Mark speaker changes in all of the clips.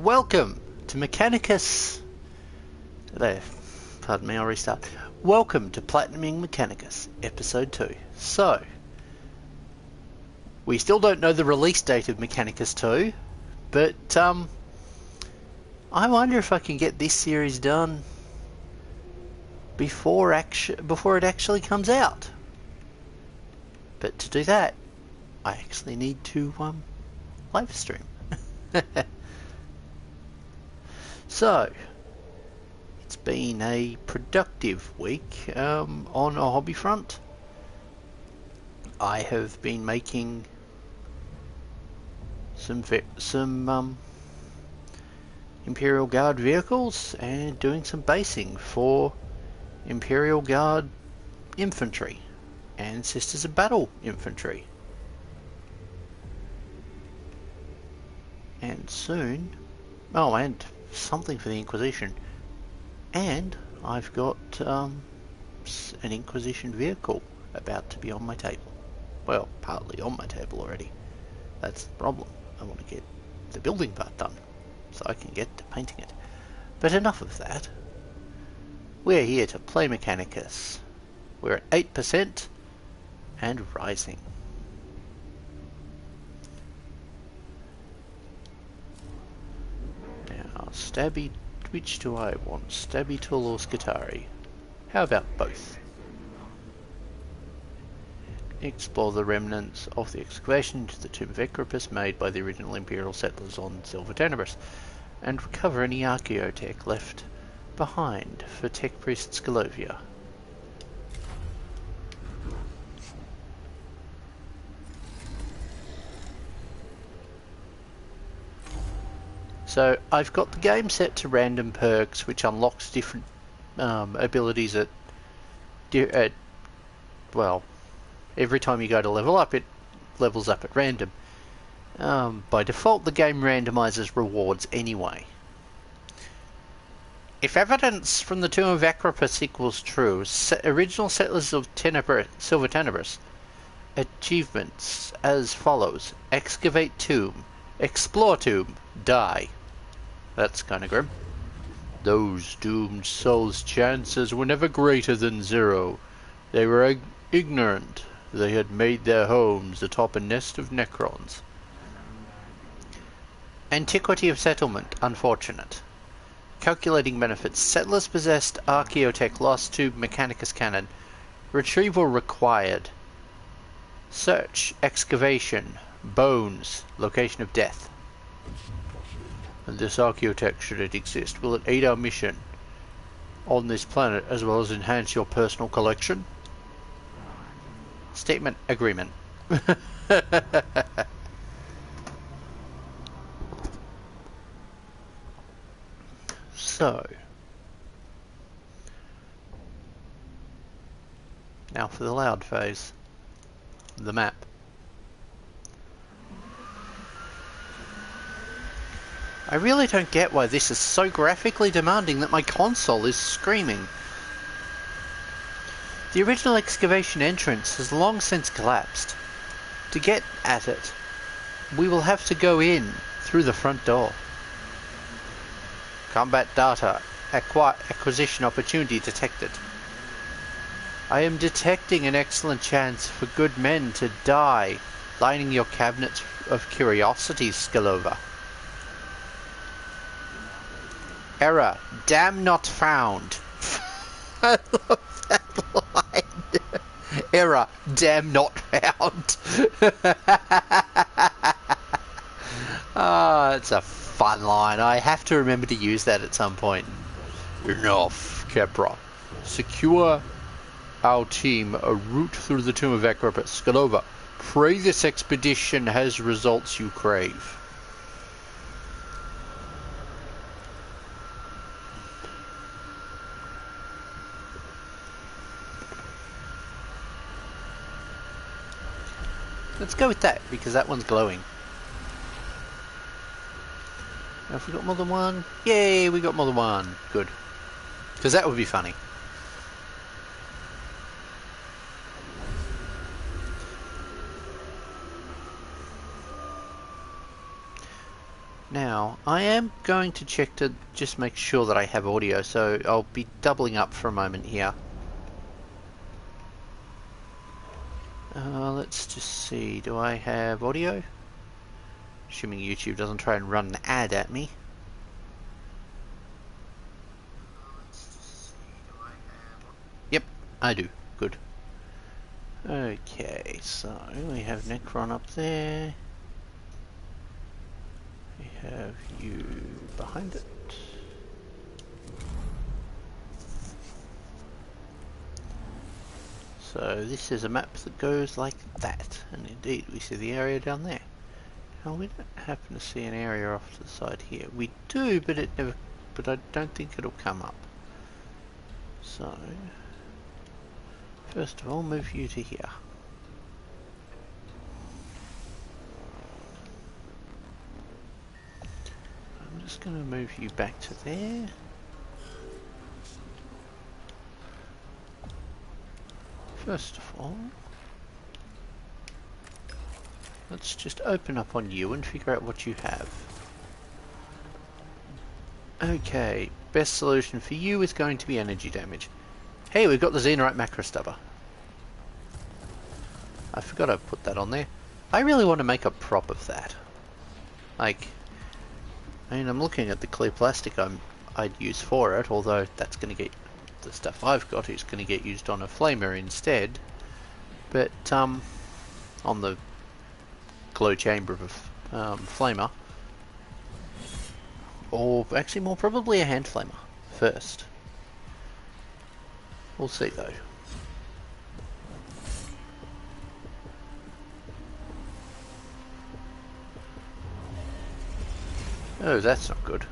Speaker 1: Welcome to Mechanicus. There, pardon me, I'll restart. Welcome to Platinuming Mechanicus, Episode 2. So, we still don't know the release date of Mechanicus 2, but I wonder if I can get this series done before it actually comes out. But to do that, I actually need to live stream. So, it's been a productive week on a hobby front. I have been making some Imperial Guard vehicles and doing some basing for Imperial Guard infantry and Sisters of Battle infantry. And soon, and something for the Inquisition. And I've got an Inquisition vehicle about to be on my table. Well, partly on my table already. That's the problem. I want to get the building part done so I can get to painting it. But enough of that. We're here to play Mechanicus. We're at 8% and rising. Stabby, which do I want? Stabby tool or Skitari? How about both? Explore the remnants of the excavation into the tomb of Ecropus made by the original Imperial settlers on Silver Tenebris, and recover any archaeotech left behind for Tech Priest Scalovia. So I've got the game set to random perks, which unlocks different abilities well, every time you go to level up, it levels up at random. By default, the game randomizes rewards anyway. If evidence from the Tomb of Ecropus equals true, original settlers of Silver Tenebris achievements as follows: excavate tomb, explore tomb, die. That's kind of grim. Those doomed souls' chances were never greater than 0. They were ignorant. They had made their homes atop a nest of Necrons. Antiquity of settlement, unfortunate. Calculating benefits. Settlers possessed archaeotech lost to Mechanicus cannon. Retrieval required. Search, excavation, bones, location of death. And this archaeotech, should it exist, will it aid our mission on this planet as well as enhance your personal collection? Statement agreement. So, now for the loud phase. The map. I really don't get why this is so graphically demanding that my console is screaming. The original excavation entrance has long since collapsed. To get at it, we will have to go in through the front door. Combat data. Acquisition opportunity detected. I am detecting an excellent chance for good men to die lining your cabinets of curiosities, Scalovia. Error. Damn not found. I love that line. Error. Damn not found. It's a fun line. I have to remember to use that at some point. Enough, Kepra. Secure our team a route through the tomb of Ecropus. Scalovia, pray this expedition has results you crave. Let's go with that, because that one's glowing. Have we got more than one? Yay, we got more than one. Good. Because that would be funny. Now, I am going to check to just make sure that I have audio, so I'll be doubling up for a moment here. Let's just see, do I have audio? Assuming YouTube doesn't try and run an ad at me. Yep, I do. Good. Okay, so we have Necron up there. We have you behind it. So this is a map that goes like that, and indeed we see the area down there. Now we don't happen to see an area off to the side here. We do, but it never. But I don't think it'll come up. So first of all, move you to here. I'm just going to move you back to there. First of all, let's just open up on you and figure out what you have. Okay, best solution for you is going to be energy damage. Hey, we've got the Xenorite macro stubber. I forgot to put that on there. I really want to make a prop of that. Like, I mean, I'm looking at the clear plastic I'd use for it, although that's going to get, the stuff I've got is going to get used on a flamer instead. But, on the glow chamber of a flamer. Or actually more probably a hand flamer first. We'll see though. Oh, that's not good.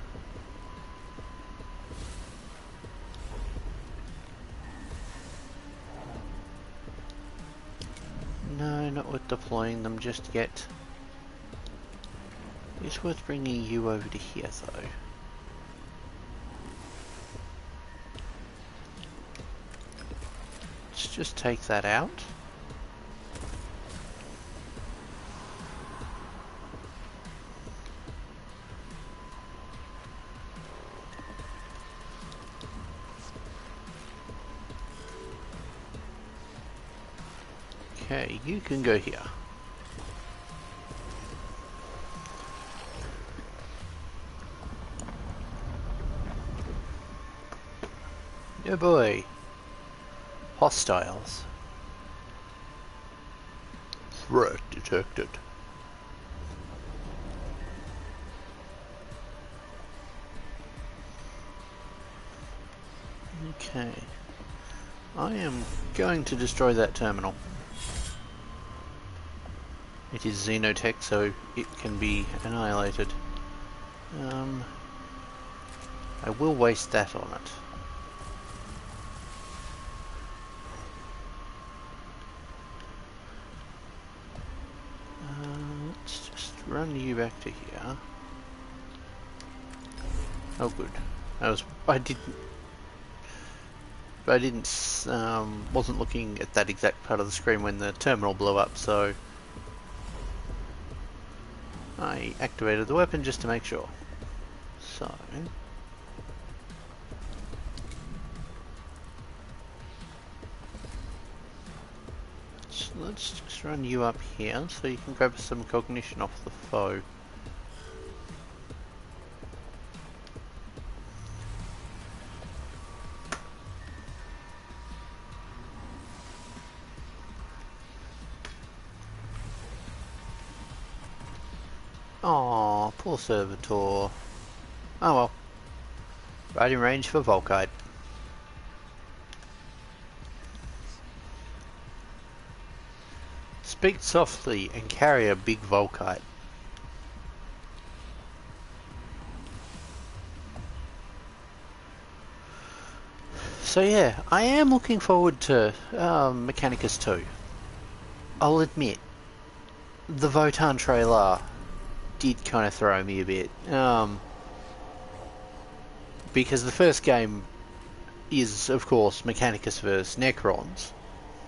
Speaker 1: No, not worth deploying them just yet. It's worth bringing you over to here though. Let's just take that out. Okay, you can go here. Oh boy. Hostiles. Threat detected. Okay. I am going to destroy that terminal. It is Xenotech, so it can be annihilated. I will waste that on it. Let's just run you back to here. Oh, good. Wasn't looking at that exact part of the screen when the terminal blew up, so I activated the weapon just to make sure. So let's just run you up here so you can grab some cognition off the foe. Aw, poor servitor. Oh well. Right in range for Volkite. Speak softly and carry a big Volkite. So yeah, I am looking forward to Mechanicus 2. I'll admit, the Votan trailer did kind of throw me a bit. Because the first game is, of course, Mechanicus vs. Necrons,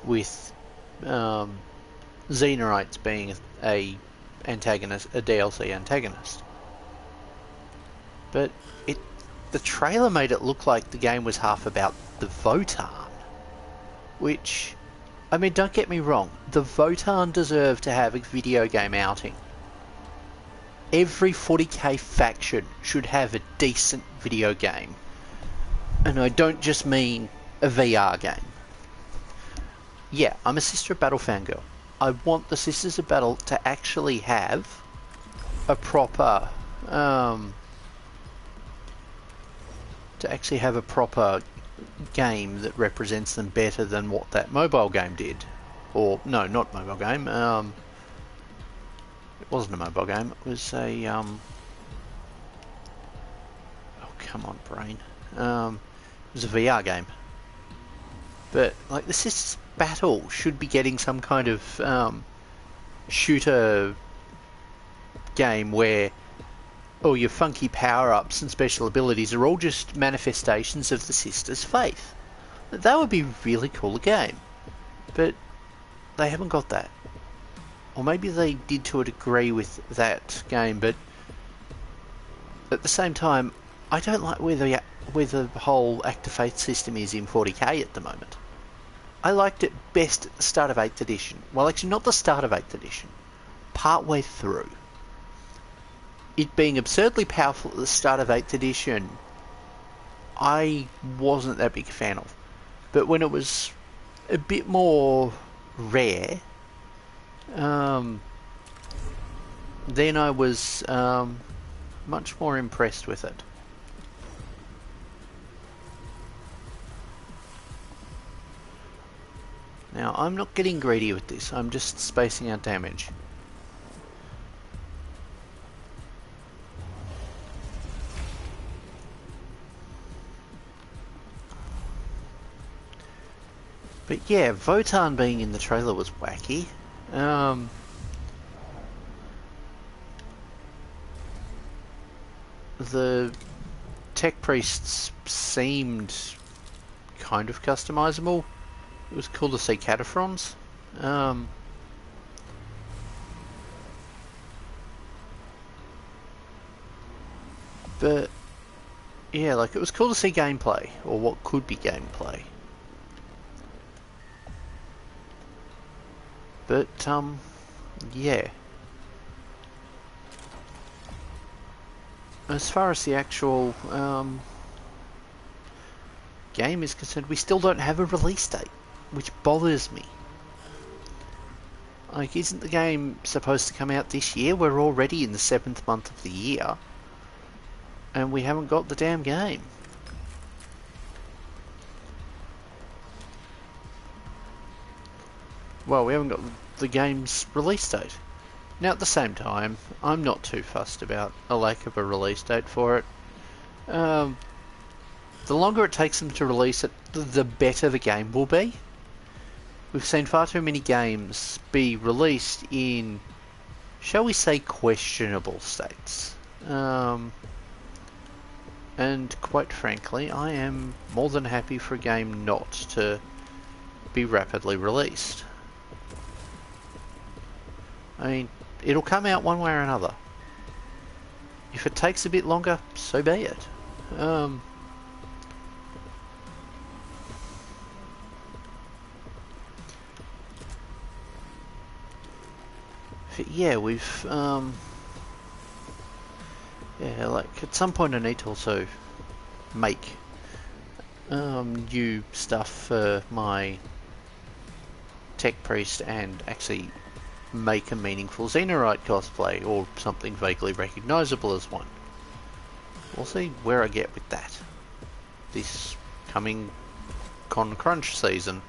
Speaker 1: with Xenorites being a DLC antagonist. But the trailer made it look like the game was half about the Votan, which, I mean, don't get me wrong, the Votan deserve to have a video game outing. Every 40k faction should have a decent video game. And I don't just mean a VR game. Yeah, I'm a Sister of Battle fangirl. I want the Sisters of Battle to actually have a proper game that represents them better than what that mobile game did. Or no, not mobile game. It wasn't a mobile game. It was a oh, come on, brain. It was a VR game. But like the Sisters Battle should be getting some kind of shooter game where all your funky power-ups and special abilities are all just manifestations of the Sisters' faith. That would be really cool game. But they haven't got that. Or maybe they did to a degree with that game, but at the same time, I don't like where the whole Act of Faith system is in 40k at the moment. I liked it best at the start of 8th edition. Well, actually not the start of 8th edition. Partway through. It being absurdly powerful at the start of 8th edition, I wasn't that big a fan of. But when it was a bit more rare, then I was much more impressed with it. Now, I'm not getting greedy with this, I'm just spacing out damage. But yeah, Votan being in the trailer was wacky. The tech priests seemed kind of customizable. It was cool to see cataphrons. But yeah, like it was cool to see gameplay, or what could be gameplay. But yeah. As far as the actual game is concerned, we still don't have a release date, which bothers me. Like, isn't the game supposed to come out this year? We're already in the 7th month of the year, and we haven't got the damn game. Well, we haven't got the game's release date. Now, at the same time, I'm not too fussed about a lack of a release date for it. The longer it takes them to release it, the better the game will be. We've seen far too many games be released in, shall we say, questionable states. And quite frankly, I am more than happy for a game not to be rapidly released. I mean, it'll come out one way or another. If it takes a bit longer, so be it. But yeah, we've yeah, like at some point I need to also make new stuff for my tech priest and actually make a meaningful Xenorite cosplay, or something vaguely recognisable as one. We'll see where I get with that this coming Con Crunch season.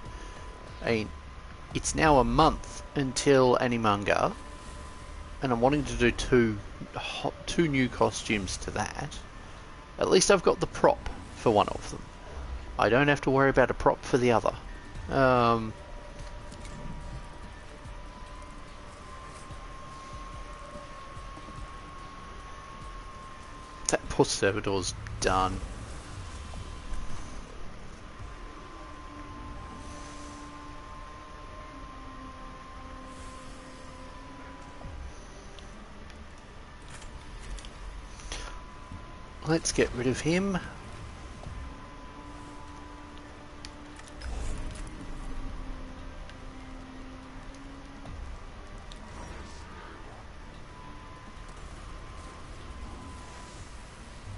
Speaker 1: It's now a month until Animanga, and I'm wanting to do two new costumes to that. At least I've got the prop for one of them. I don't have to worry about a prop for the other. That poor servitor's done. let's get rid of him.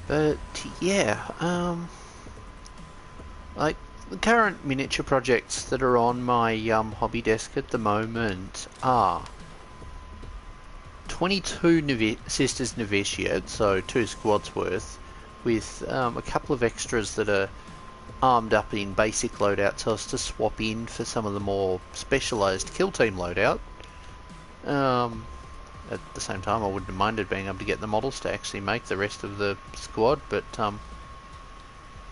Speaker 1: But yeah, like the current miniature projects that are on my hobby desk at the moment are 22 Sisters Novitiate, so 2 squads worth, with a couple of extras that are armed up in basic loadout so as to swap in for some of the more specialised kill team loadout. At the same time, I wouldn't have minded being able to get the models to actually make the rest of the squad, but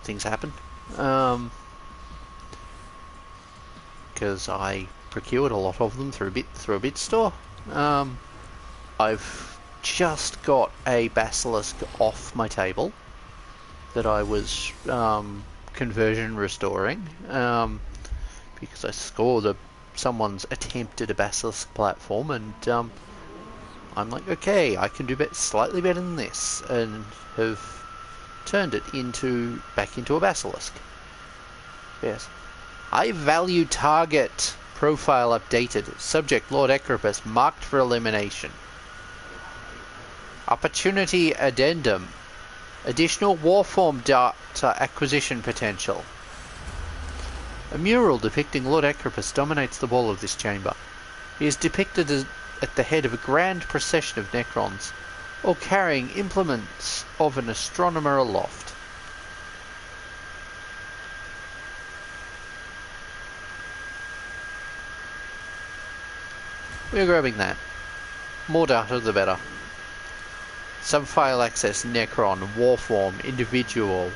Speaker 1: things happen. Because I procured a lot of them through a bit store. I've just got a basilisk off my table that I was conversion restoring because I saw someone's attempt at a basilisk platform, and I'm like, okay, I can do slightly better than this, and have turned it back into a basilisk. Yes. High value target. Profile updated. Subject Lord Ecropus marked for elimination. Opportunity addendum. Additional warform data acquisition potential. A mural depicting Lord Ecropus dominates the wall of this chamber. He is depicted at the head of a grand procession of Necrons, or carrying implements of an astronomer aloft. We're grabbing that. More data the better. Subfile access, Necron, Warform, Individual,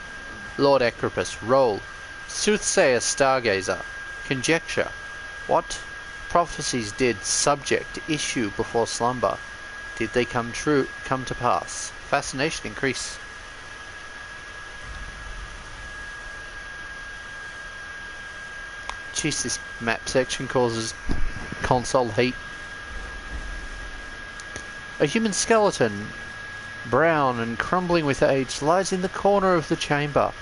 Speaker 1: Lord Ecropus, Role, Soothsayer Stargazer, Conjecture. What prophecies did subject issue before slumber? Did they come to pass? Fascination increase. Jeez, this map section causes console heat. A human skeleton, brown and crumbling with age, lies in the corner of the chamber,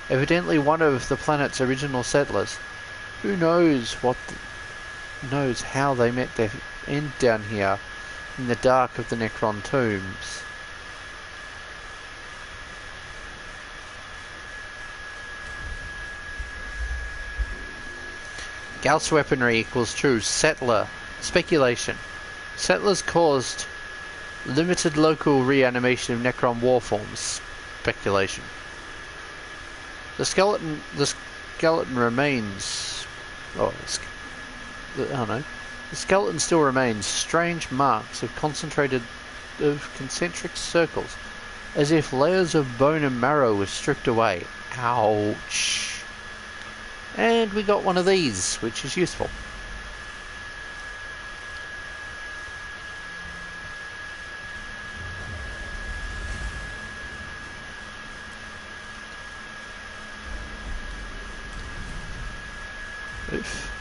Speaker 1: evidently one of the planet's original settlers. Who knows knows how they met their end down here in the dark of the Necron tombs. Gauss weaponry equals true. Settler. Speculation. Settlers caused limited local reanimation of Necron warforms. Speculation. The skeleton remains... I don't know. The skeleton still remains strange marks of concentric circles, as if layers of bone and marrow were stripped away. Ouch. And we got one of these, which is useful. Oof.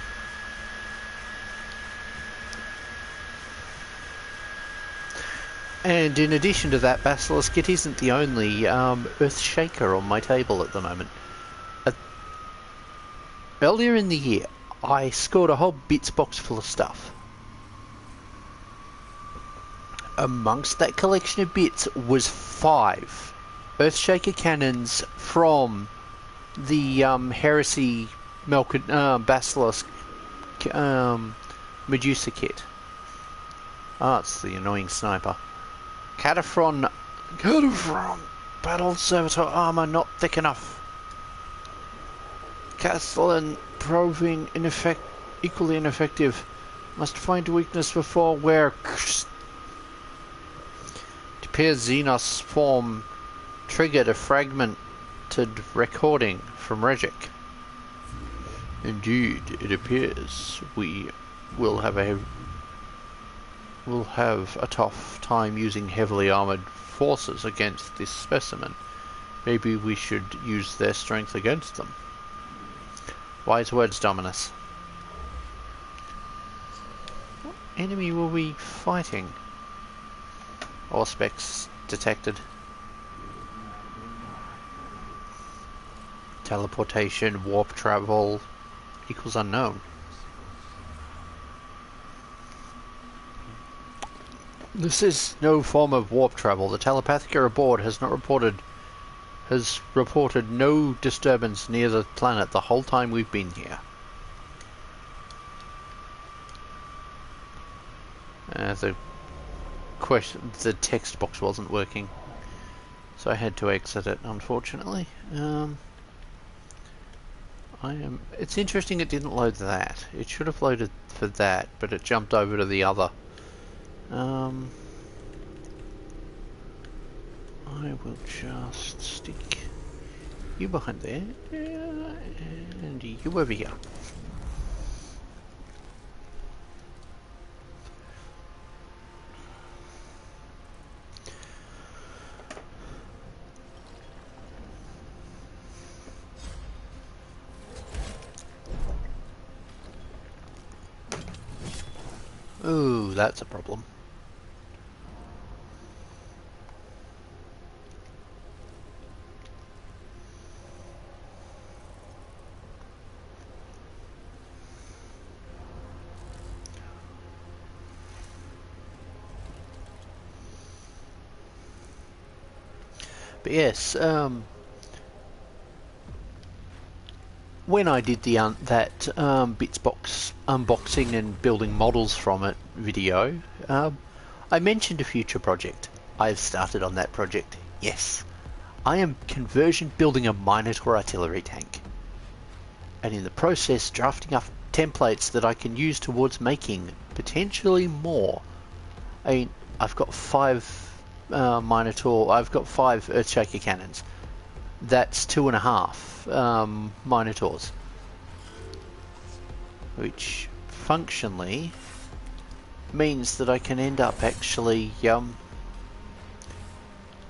Speaker 1: And in addition to that, Basilisk, it isn't the only Earth Shaker on my table at the moment. Earlier in the year, I scored a whole bits box full of stuff. Amongst that collection of bits was 5 Earthshaker cannons from the Heresy Basilisk Medusa kit. Ah, it's the annoying sniper. Cataphren Battle Servitor armor not thick enough. Castellan proving equally ineffective. Must find weakness before wear. It appears Xenos form triggered a fragmented recording from Regic. Indeed, it appears we will have a tough time using heavily armored forces against this specimen. Maybe we should use their strength against them. Wise words, Dominus. What enemy were we fighting? Auspex detected. Teleportation, warp travel equals unknown. This is no form of warp travel. The Telepathica aboard has reported no disturbance near the planet the whole time we've been here. The text box wasn't working, so I had to exit it, unfortunately. It's interesting it didn't load that. It should have loaded for that, but it jumped over to the other. I will just stick you behind there, and you over here. Ooh, that's a problem. But yes, when I did the Bitsbox unboxing and building models from it video, I mentioned a future project. I've started on that project. Yes, I am conversion building a Minotaur artillery tank, and in the process drafting up templates that I can use towards making potentially more. I've got 5 Minotaur. I've got 5 Earthshaker cannons. That's 2.5 Minotaurs, which functionally means that I can end up actually.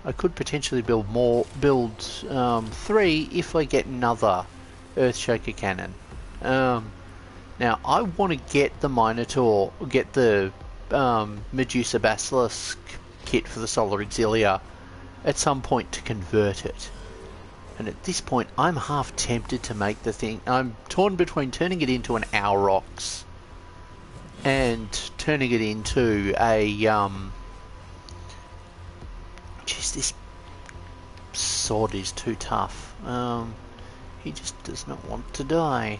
Speaker 1: I could potentially build 3 if I get another Earthshaker cannon. Now I want to get the Minotaur, get the Medusa Basilisk kit for the Solar Auxilia at some point to convert it. And at this point, I'm half tempted to make the thing. I'm torn between turning it into an Aurochs and turning it into a Jeez, this sword is too tough. He just does not want to die.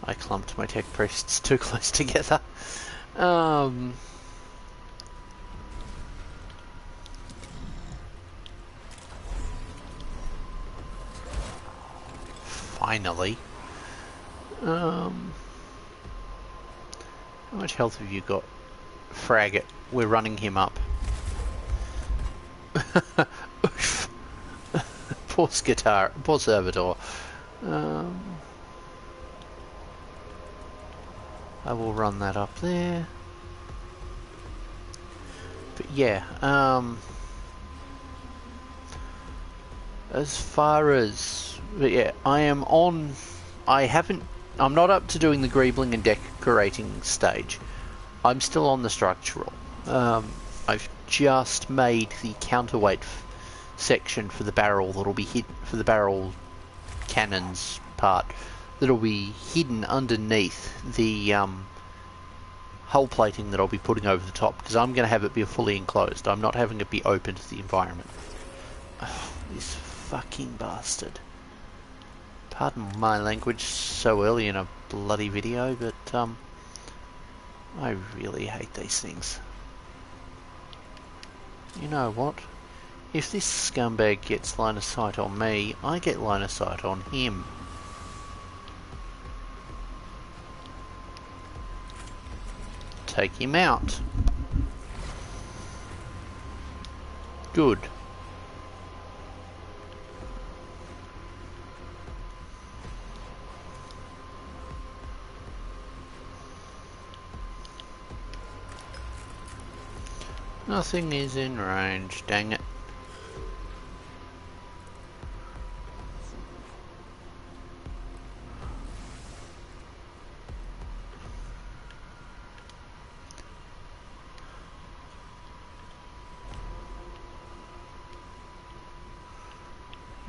Speaker 1: I clumped my tech priests too close together. Finally. How much health have you got? Frag it. We're running him up. Poor servitor. I will run that up there. But yeah, as far as, but yeah, I'm not up to doing the greebling and decorating stage. I'm still on the structural. I've just made the counterweight section for the barrel that'll be hit for the barrel cannons part. That'll be hidden underneath the hull plating that I'll be putting over the top, because I'm going to have it be fully enclosed. I'm not having it be open to the environment. Oh, this fucking bastard. Pardon my language so early in a bloody video, but I really hate these things. You know what? If this scumbag gets line of sight on me, I get line of sight on him. Take him out. Good. Nothing is in range, dang it.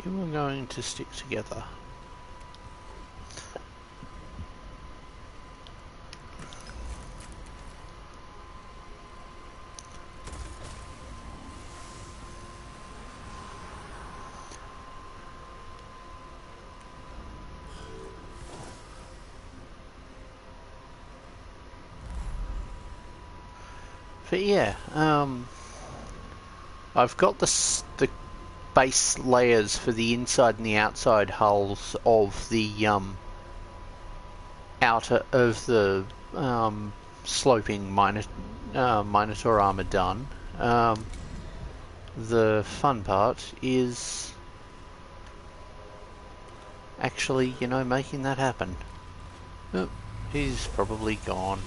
Speaker 1: You are going to stick together. But yeah, I've got the base layers for the inside and the outside hulls of the outer of the sloping Minotaur armor done. The fun part is actually, you know, making that happen. Oh, he's probably gone.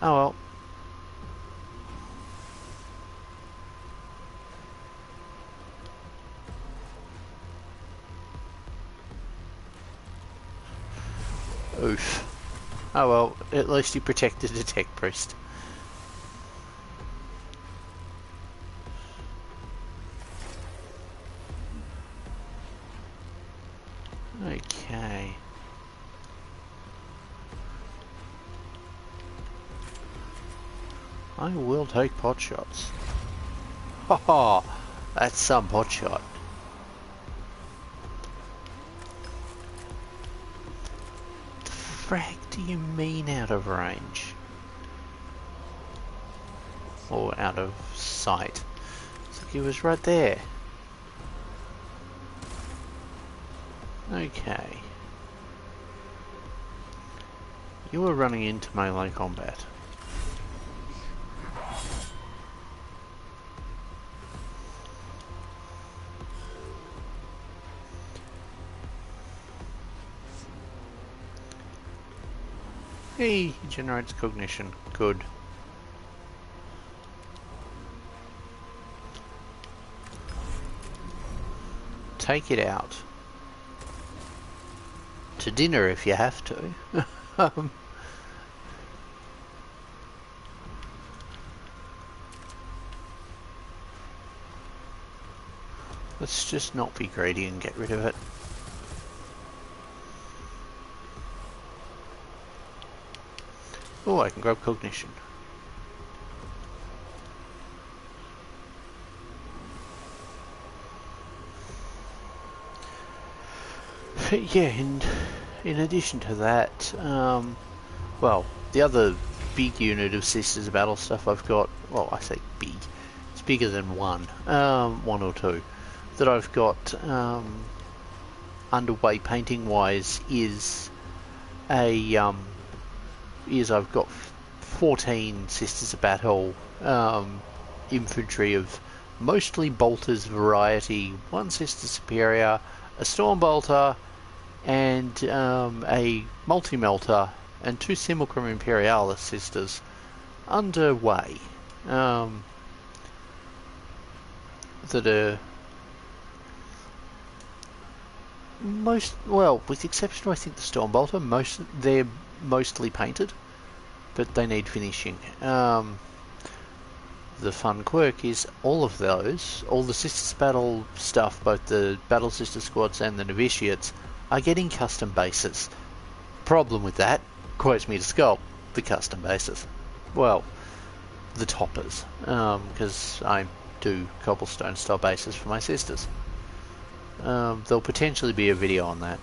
Speaker 1: Oh well. Oof. Oh well, at least he protected a tech priest. Okay. I will take pot shots. Ha ha! That's some pot shot. The frag do you mean out of range? Or out of sight? It's like he was right there. Okay. You were running into melee combat. Hey, he generates cognition. Good. Take it out. To dinner if you have to. Let's just not be greedy and get rid of it. Oh, I can grab cognition. But yeah, and in addition to that, well, the other big unit of Sisters Battle stuff I've got, well, I say big, it's bigger than one or two, that I've got underway painting wise is I've got 14 Sisters of Battle infantry of mostly bolters variety, one Sister Superior, a Storm Bolter, and a multi-melter, and two Simulacrum Imperialis Sisters underway that are well, with the exception of I think the Storm Bolter, they're mostly painted, but they need finishing. The fun quirk is all of those, all the Sisters Battle stuff, both the Battle Sister Squads and the Novitiates, are getting custom bases. Problem with that, quotes me to Sculpt, the custom bases. Well, the toppers, because I do cobblestone style bases for my sisters. There'll potentially be a video on that.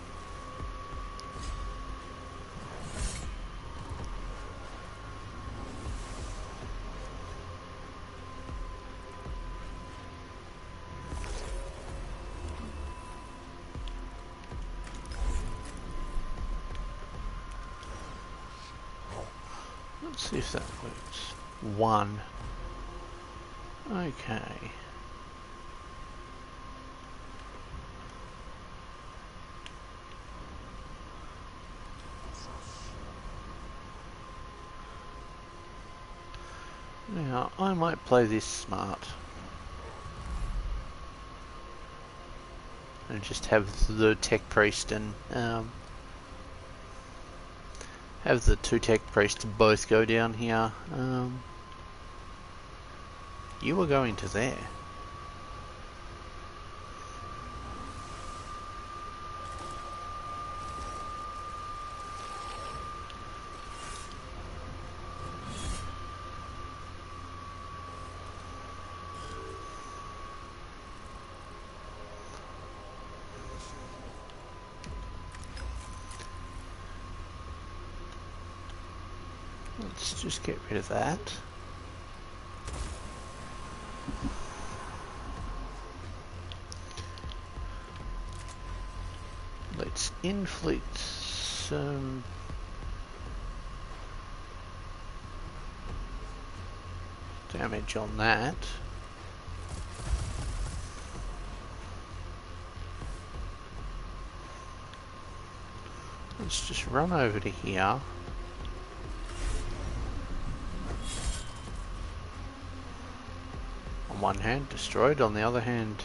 Speaker 1: Let's see if that works. 1. Okay. Now, I might play this smart. And just have the tech priest and have the two tech priests both go down here. You were going to there. Let's just get rid of that. Let's inflict some damage on that. Let's just run over to here. On one hand, destroyed. On the other hand,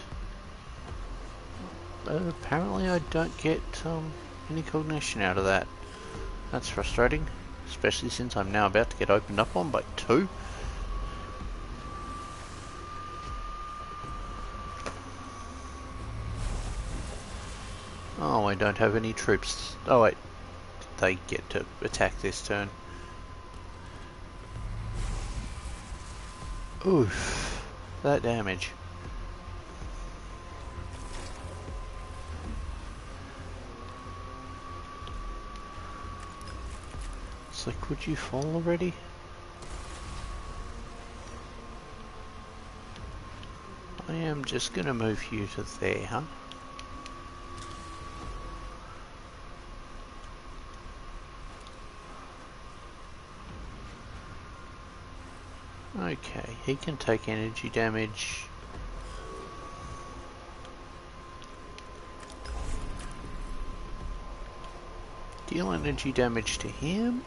Speaker 1: apparently I don't get any cognition out of that. That's frustrating, especially since I'm now about to get opened up on by 2. Oh, I don't have any troops. Oh wait, they get to attack this turn. Oof, that damage. It's like, would you fall already? I am just gonna move you to there, huh? Okay, he can take energy damage. Deal energy damage to him.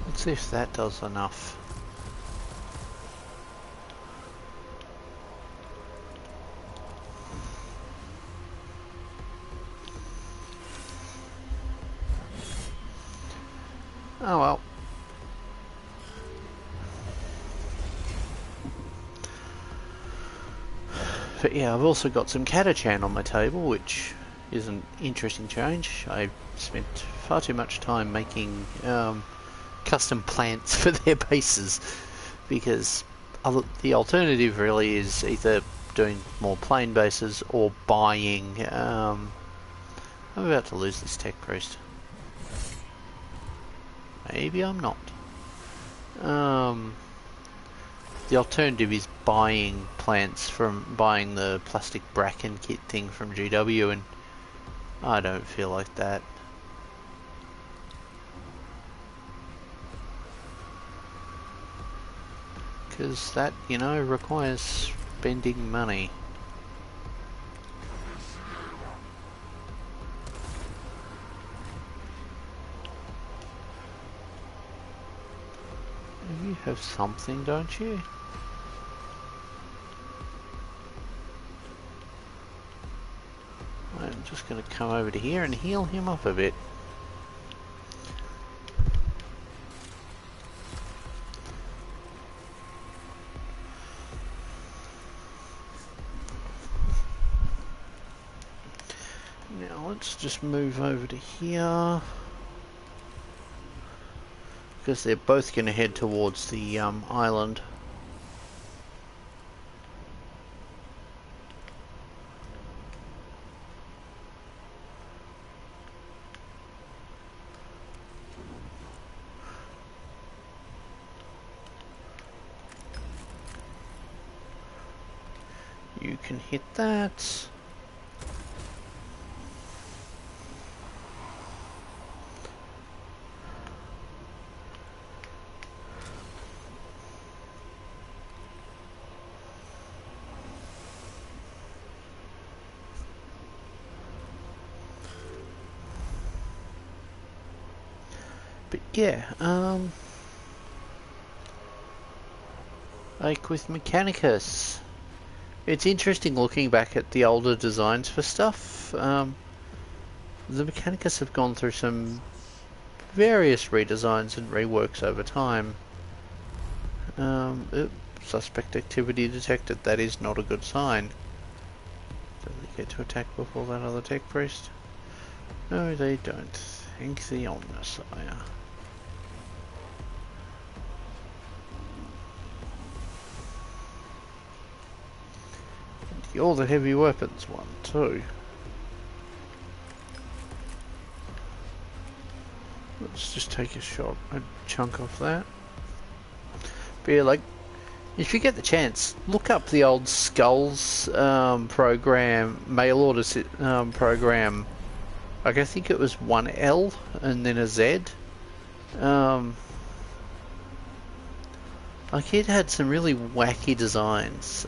Speaker 1: Let's see if that does enough. Oh well. But yeah, I've also got some Catachan on my table, which is an interesting change. I spent far too much time making custom plants for their bases, because the alternative really is either doing more plain bases or buying... I'm about to lose this tech priest. Maybe I'm not. The alternative is buying plants buying the plastic bracken kit thing from GW, and I don't feel like that. Because that, you know, requires spending money. You have something, don't you? I'm just going to come over to here and heal him up a bit. Now let's just move over to here, because they're both going to head towards the island. You can hit that. But yeah, like with Mechanicus, it's interesting looking back at the older designs for stuff. The Mechanicus have gone through some various redesigns and reworks over time. Suspect activity detected. That is not a good sign. Do they get to attack before that other tech priest? No, they don't. Thank the Omnissiah. And you're the heavy weapons one too. Let's just take a chunk off that. But yeah, like, if you get the chance, look up the old Skulls program, mail order program. Like, I think it was one L and then a Z. Like, it had some really wacky designs.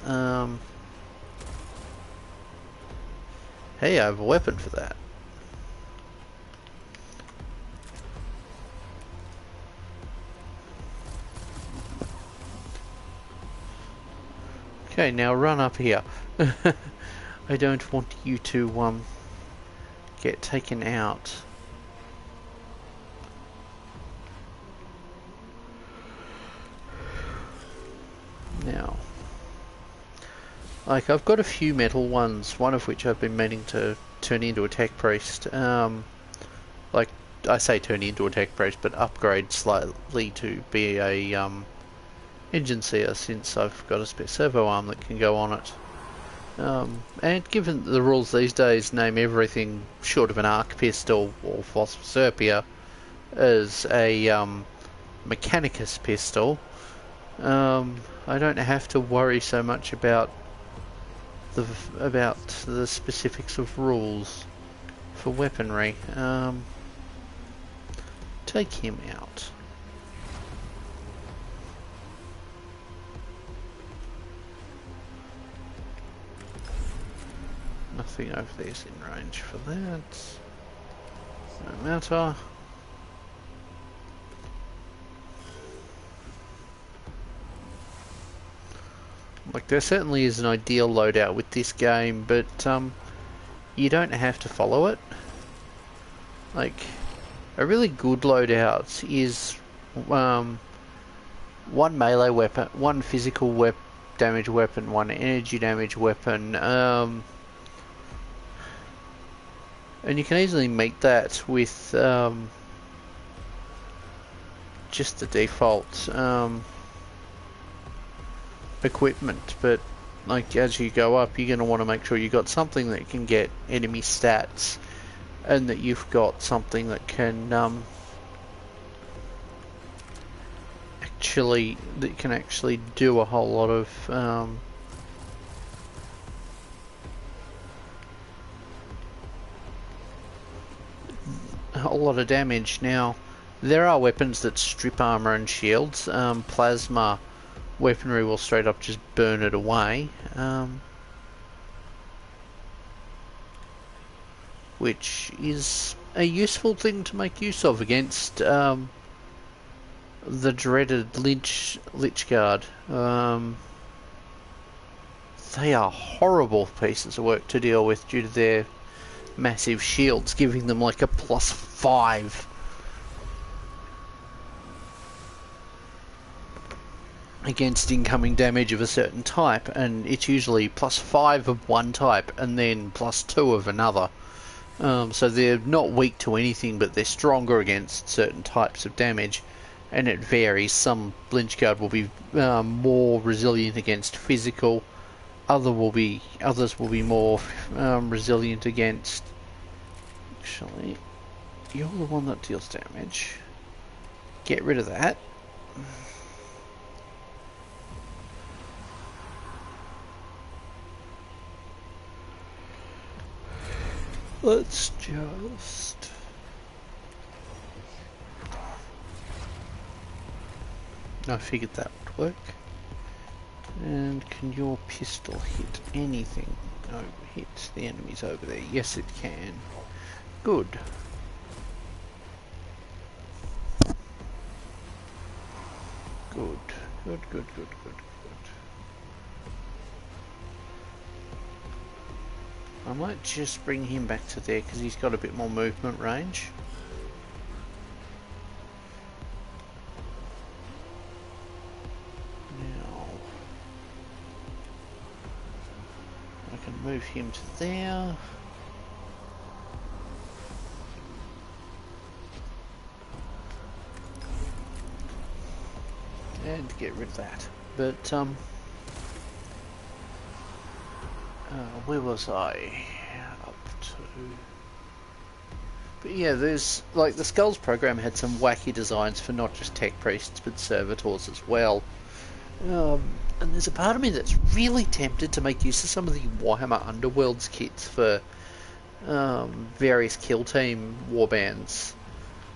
Speaker 1: Hey, I have a weapon for that. Okay, now run up here. I don't want you to get taken out. Now, like, I've got a few metal ones, one of which I've been meaning to turn into a tech priest. Like, I say turn into a tech priest, but upgrade slightly to be a engine seer, since I've got a spare servo arm that can go on it. And given the rules these days name everything short of an arc pistol or phosphoserpia as a Mechanicus pistol, I don't have to worry so much about the specifics of rules for weaponry. Take him out. Nothing over there's in range for that. No matter. Like, there certainly is an ideal loadout with this game, but you don't have to follow it. Like, a really good loadout is one melee weapon, one physical damage weapon, one energy damage weapon, and you can easily meet that with just the default equipment. But like, as you go up, you're going to want to make sure you got something that can get enemy stats, and that you've got something that can actually do a whole lot of damage. Now, there are weapons that strip armor and shields. Plasma weaponry will straight up just burn it away, which is a useful thing to make use of against the dreaded Lich Guard. They are horrible pieces of work to deal with due to their massive shields, giving them like a +5 against incoming damage of a certain type, and it's usually +5 of one type and then +2 of another. So they're not weak to anything, but they're stronger against certain types of damage, and it varies. Some Lynch Guard will be more resilient against physical, others will be more resilient against... Actually, you're the one that deals damage. Get rid of that. Let's just... I figured that would work. And can your pistol hit anything? No, hit the enemies over there. Yes, it can. Good. Good. Good, good, good, good, good. I might just bring him back to there because he's got a bit more movement range. Now, I can move him to there. And get rid of that. But, where was I up to? But yeah, there's like the Skulls program had some wacky designs for not just tech priests but servitors as well. And there's a part of me that's really tempted to make use of some of the Warhammer Underworlds kits for various kill team warbands.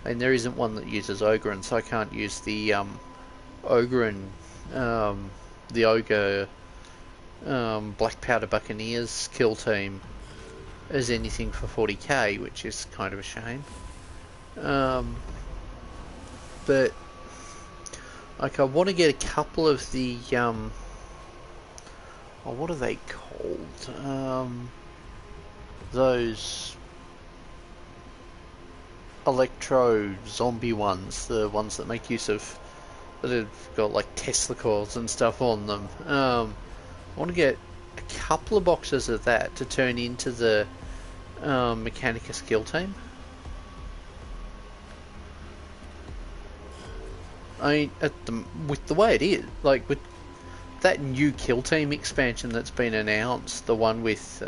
Speaker 1: And there isn't one that uses Ogre, so I can't use the Ogre and the Ogre Black Powder Buccaneers kill team as anything for 40k, which is kind of a shame. But like, I want to get a couple of the what are they called? Those electro zombie ones, the ones that make use of, that have got like Tesla coils and stuff on them. I want to get a couple of boxes of that to turn into the Mechanicus kill team. I mean, with the way it is, like with that new kill team expansion that's been announced, the one with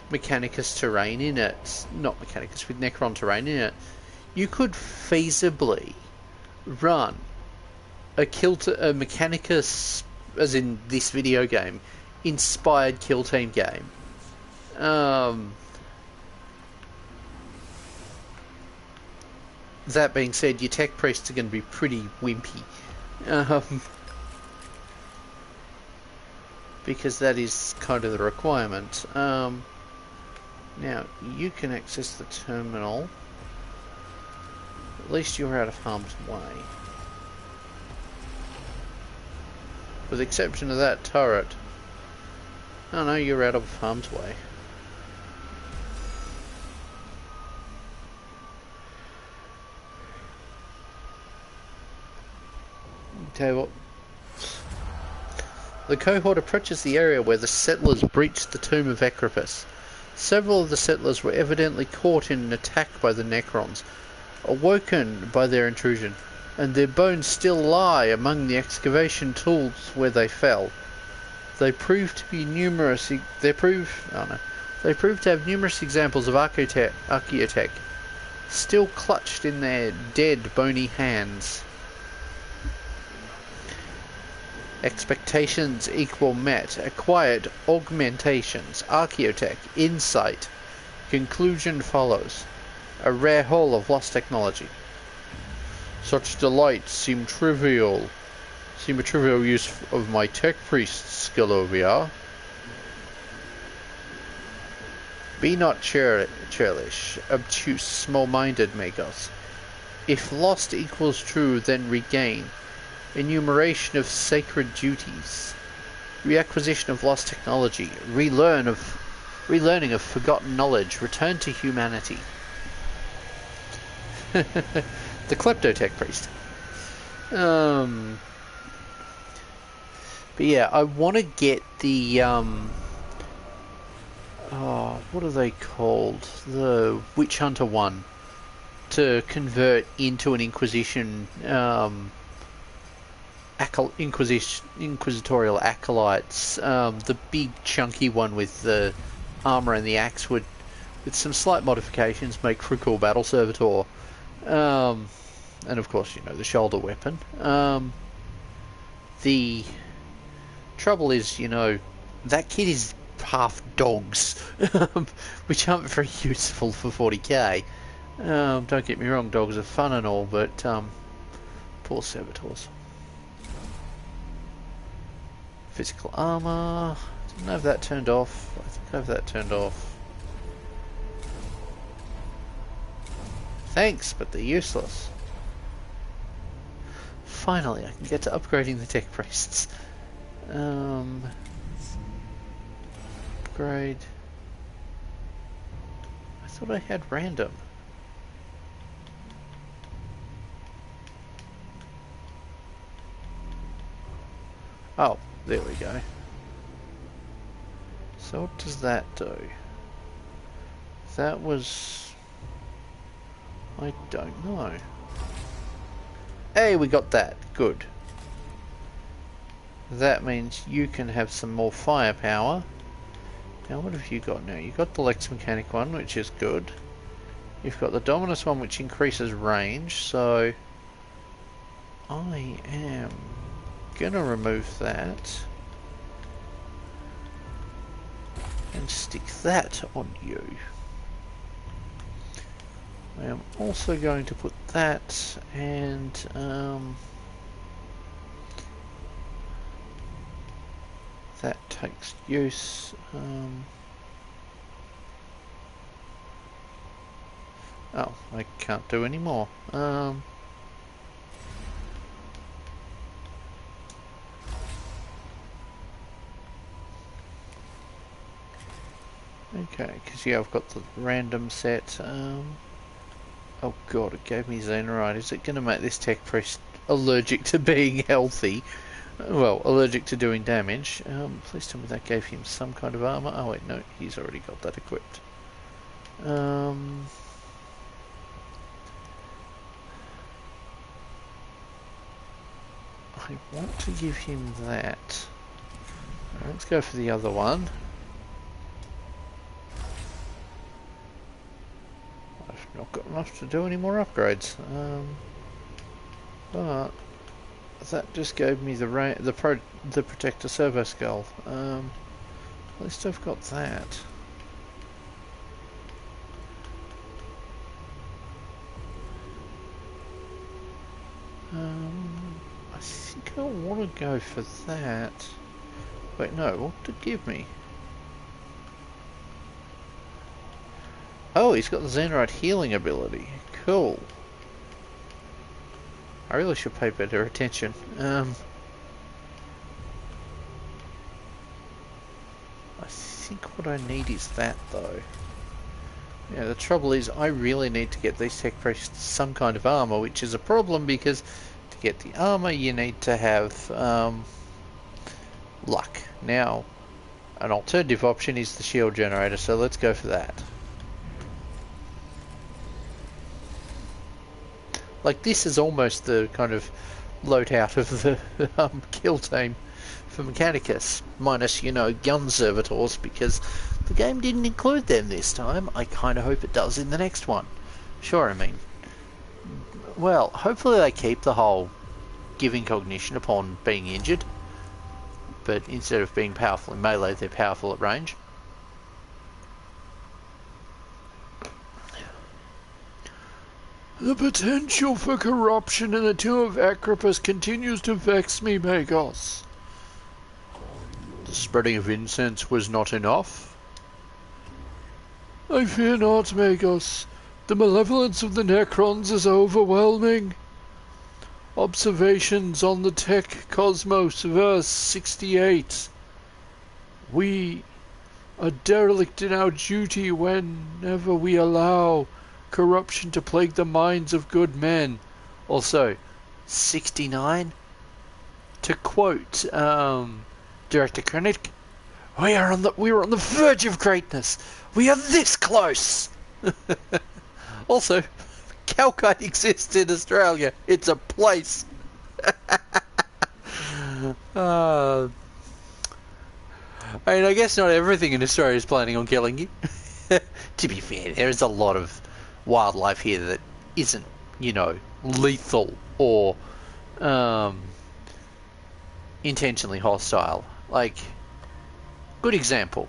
Speaker 1: Mechanicus terrain in it, not Mechanicus, with Necron terrain in it, you could feasibly run a Mechanicus, as in this video game, inspired kill team game. That being said, your tech priests are going to be pretty wimpy. Because that is kind of the requirement. Now, you can access the terminal. At least you're out of harm's way. With the exception of that turret. Oh no, you're out of harm's way. Tell you what. The cohort approaches the area where the settlers breached the tomb of Ecropus. Several of the settlers were evidently caught in an attack by the Necrons, awoken by their intrusion, and their bones still lie among the excavation tools where they fell. They proved to be numerous. They proved to have numerous examples of archaeotech still clutched in their dead, bony hands. Expectations equal met. Acquired augmentations. Archaeotech. Insight. Conclusion follows. A rare haul of lost technology. Such delights seem a trivial use of my tech priest's skill over here. Be not churlish, obtuse, small-minded makers. If lost equals true, then regain. Enumeration of sacred duties. Reacquisition of lost technology. Relearning of forgotten knowledge. Return to humanity. The Kleptotech Priest. But yeah, I want to get the what are they called? The Witch Hunter one to convert into an Inquisition inquisitorial acolytes. The big chunky one with the armor and the axe would, with some slight modifications, make for a cool battle servitor. And of course, you know, the shoulder weapon. The trouble is, you know, that kit is half dogs, which aren't very useful for 40k. Don't get me wrong, dogs are fun and all, but poor servitors. Physical armor. Didn't have that turned off. I think I have that turned off. Thanks, but they're useless. Finally, I can get to upgrading the tech priests. Upgrade. I thought I had random. Oh, there we go. So what does that do? That was... I don't know. Hey, we got that. Good. That means you can have some more firepower. Now what have you got now? You got the Lex Mechanic one, which is good. You've got the Dominus one, which increases range, so I am gonna remove that and stick that on you. I am also going to put that and that takes use. Oh, I can't do any more. Okay, because yeah, I've got the random set. Oh god, it gave me Xenorite. Is it going to make this tech priest allergic to being healthy? Well, allergic to doing damage. Please tell me that gave him some kind of armor. Oh wait, no, he's already got that equipped. I want to give him that. Let's go for the other one. I've not got enough to do any more upgrades. But that just gave me the protector servo skull. At least I've got that. I think I want to go for that. Wait, no, what did it give me? Oh, he's got the Xenorite healing ability. Cool. I really should pay better attention. I think what I need is that, though. Yeah, the trouble is I really need to get these tech priests some kind of armor, which is a problem because to get the armor you need to have luck. Now, an alternative option is the shield generator, so let's go for that. Like, this is almost the kind of loadout of the kill team for Mechanicus, minus, you know, gun servitors, because the game didn't include them this time. I kind of hope it does in the next one. Sure, I mean, well, hopefully they keep the whole giving cognition upon being injured, but instead of being powerful in melee, they're powerful at range. The potential for corruption in the tomb of Agrippus continues to vex me, Magos. The spreading of incense was not enough. I fear not, Magos. The malevolence of the Necrons is overwhelming. Observations on the Tech Cosmos, verse 68. We are derelict in our duty whenever we allow corruption to plague the minds of good men. Also, 69. To quote Director Krennic, we are on the verge of greatness. We are this close. Also, Calcite exists in Australia. It's a place. I mean, I guess not everything in Australia is planning on killing you. To be fair, there is a lot of wildlife here that isn't, you know, lethal or intentionally hostile. Like, good example,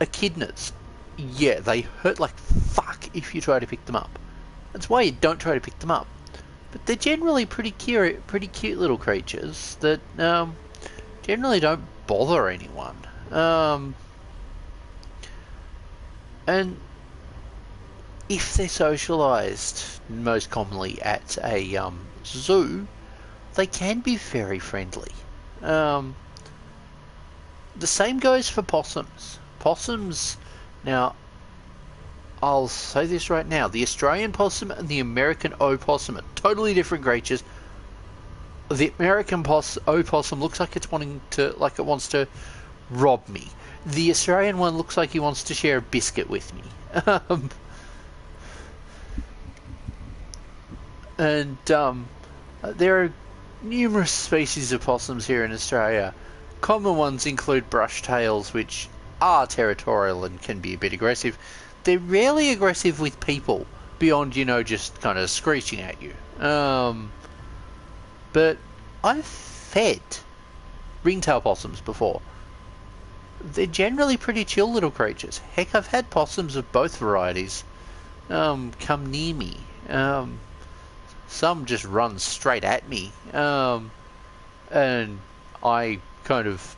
Speaker 1: echidnas. Yeah, they hurt like fuck if you try to pick them up. That's why you don't try to pick them up. But they're generally pretty cute little creatures that generally don't bother anyone. And if they're socialised, most commonly at a zoo, they can be very friendly. The same goes for possums. Possums, now, I'll say this right now, the Australian possum and the American opossum are totally different creatures. The American opossum looks like it wants to rob me. The Australian one looks like he wants to share a biscuit with me. There are numerous species of possums here in Australia. Common ones include brush-tails, which are territorial and can be a bit aggressive. They're rarely aggressive with people, beyond, you know, just kind of screeching at you. But I've fed ringtail possums before. They're generally pretty chill little creatures. Heck, I've had possums of both varieties come near me. Some just run straight at me. And I kind of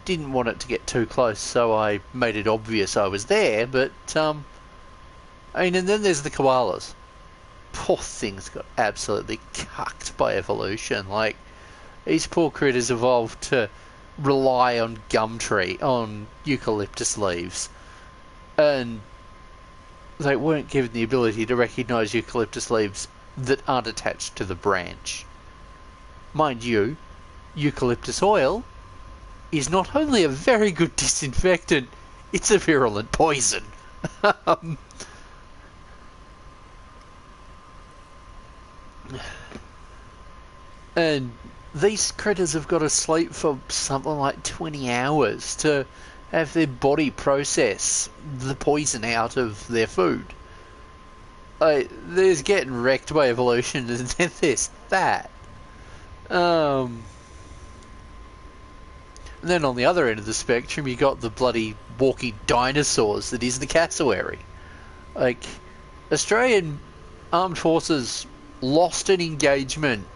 Speaker 1: didn't want it to get too close, so I made it obvious I was there. But, I mean, and then there's the koalas. Poor things got absolutely cucked by evolution. Like, these poor critters evolved to rely on on eucalyptus leaves, and they weren't given the ability to recognise eucalyptus leaves that aren't attached to the branch. Mind you, eucalyptus oil is not only a very good disinfectant, it's a virulent poison. And these critters have got to sleep for something like 20 hours to have their body process the poison out of their food. There's getting wrecked by evolution, and then there's that. And then on the other end of the spectrum, you got the bloody walking dinosaurs that is the cassowary. Like, Australian Armed Forces lost an engagement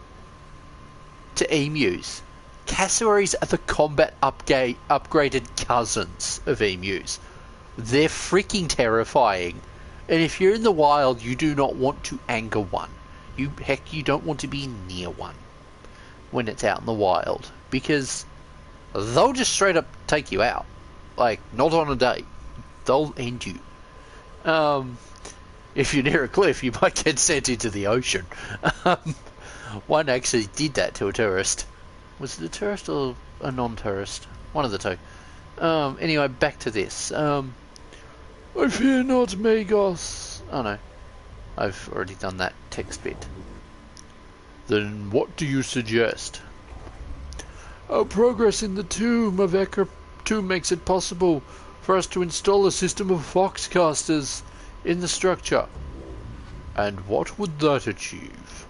Speaker 1: to emus. Cassowaries are the combat upgraded cousins of emus. They're freaking terrifying. And if you're in the wild, you do not want to anger one. Heck, you don't want to be near one when it's out in the wild, because they'll just straight up take you out. Like, not on a date. They'll end you. If you're near a cliff, you might get sent into the ocean. One actually did that to a tourist. Was it a tourist or a non-tourist? One of the two. Anyway, back to this. I fear not, Magos. Oh no, I've already done that text bit. Then what do you suggest? Our progress in the tomb of Ekar tomb makes it possible for us to install a system of foxcasters in the structure. And what would that achieve?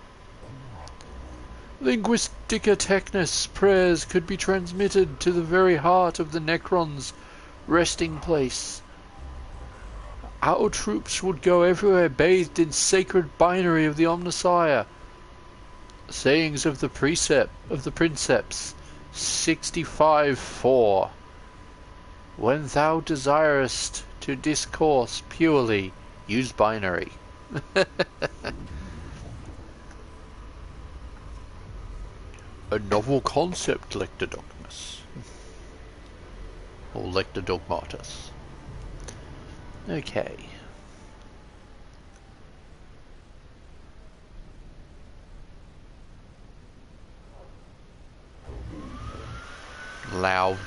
Speaker 1: Linguistica Technis prayers could be transmitted to the very heart of the Necron's resting place. Our troops would go everywhere bathed in sacred binary of the Omnissiah. Sayings of the Princeps 65:4. When thou desirest to discourse purely, use binary. A novel concept, Lector Dogmas. Or Lector Dogmatus. Okay. Loud.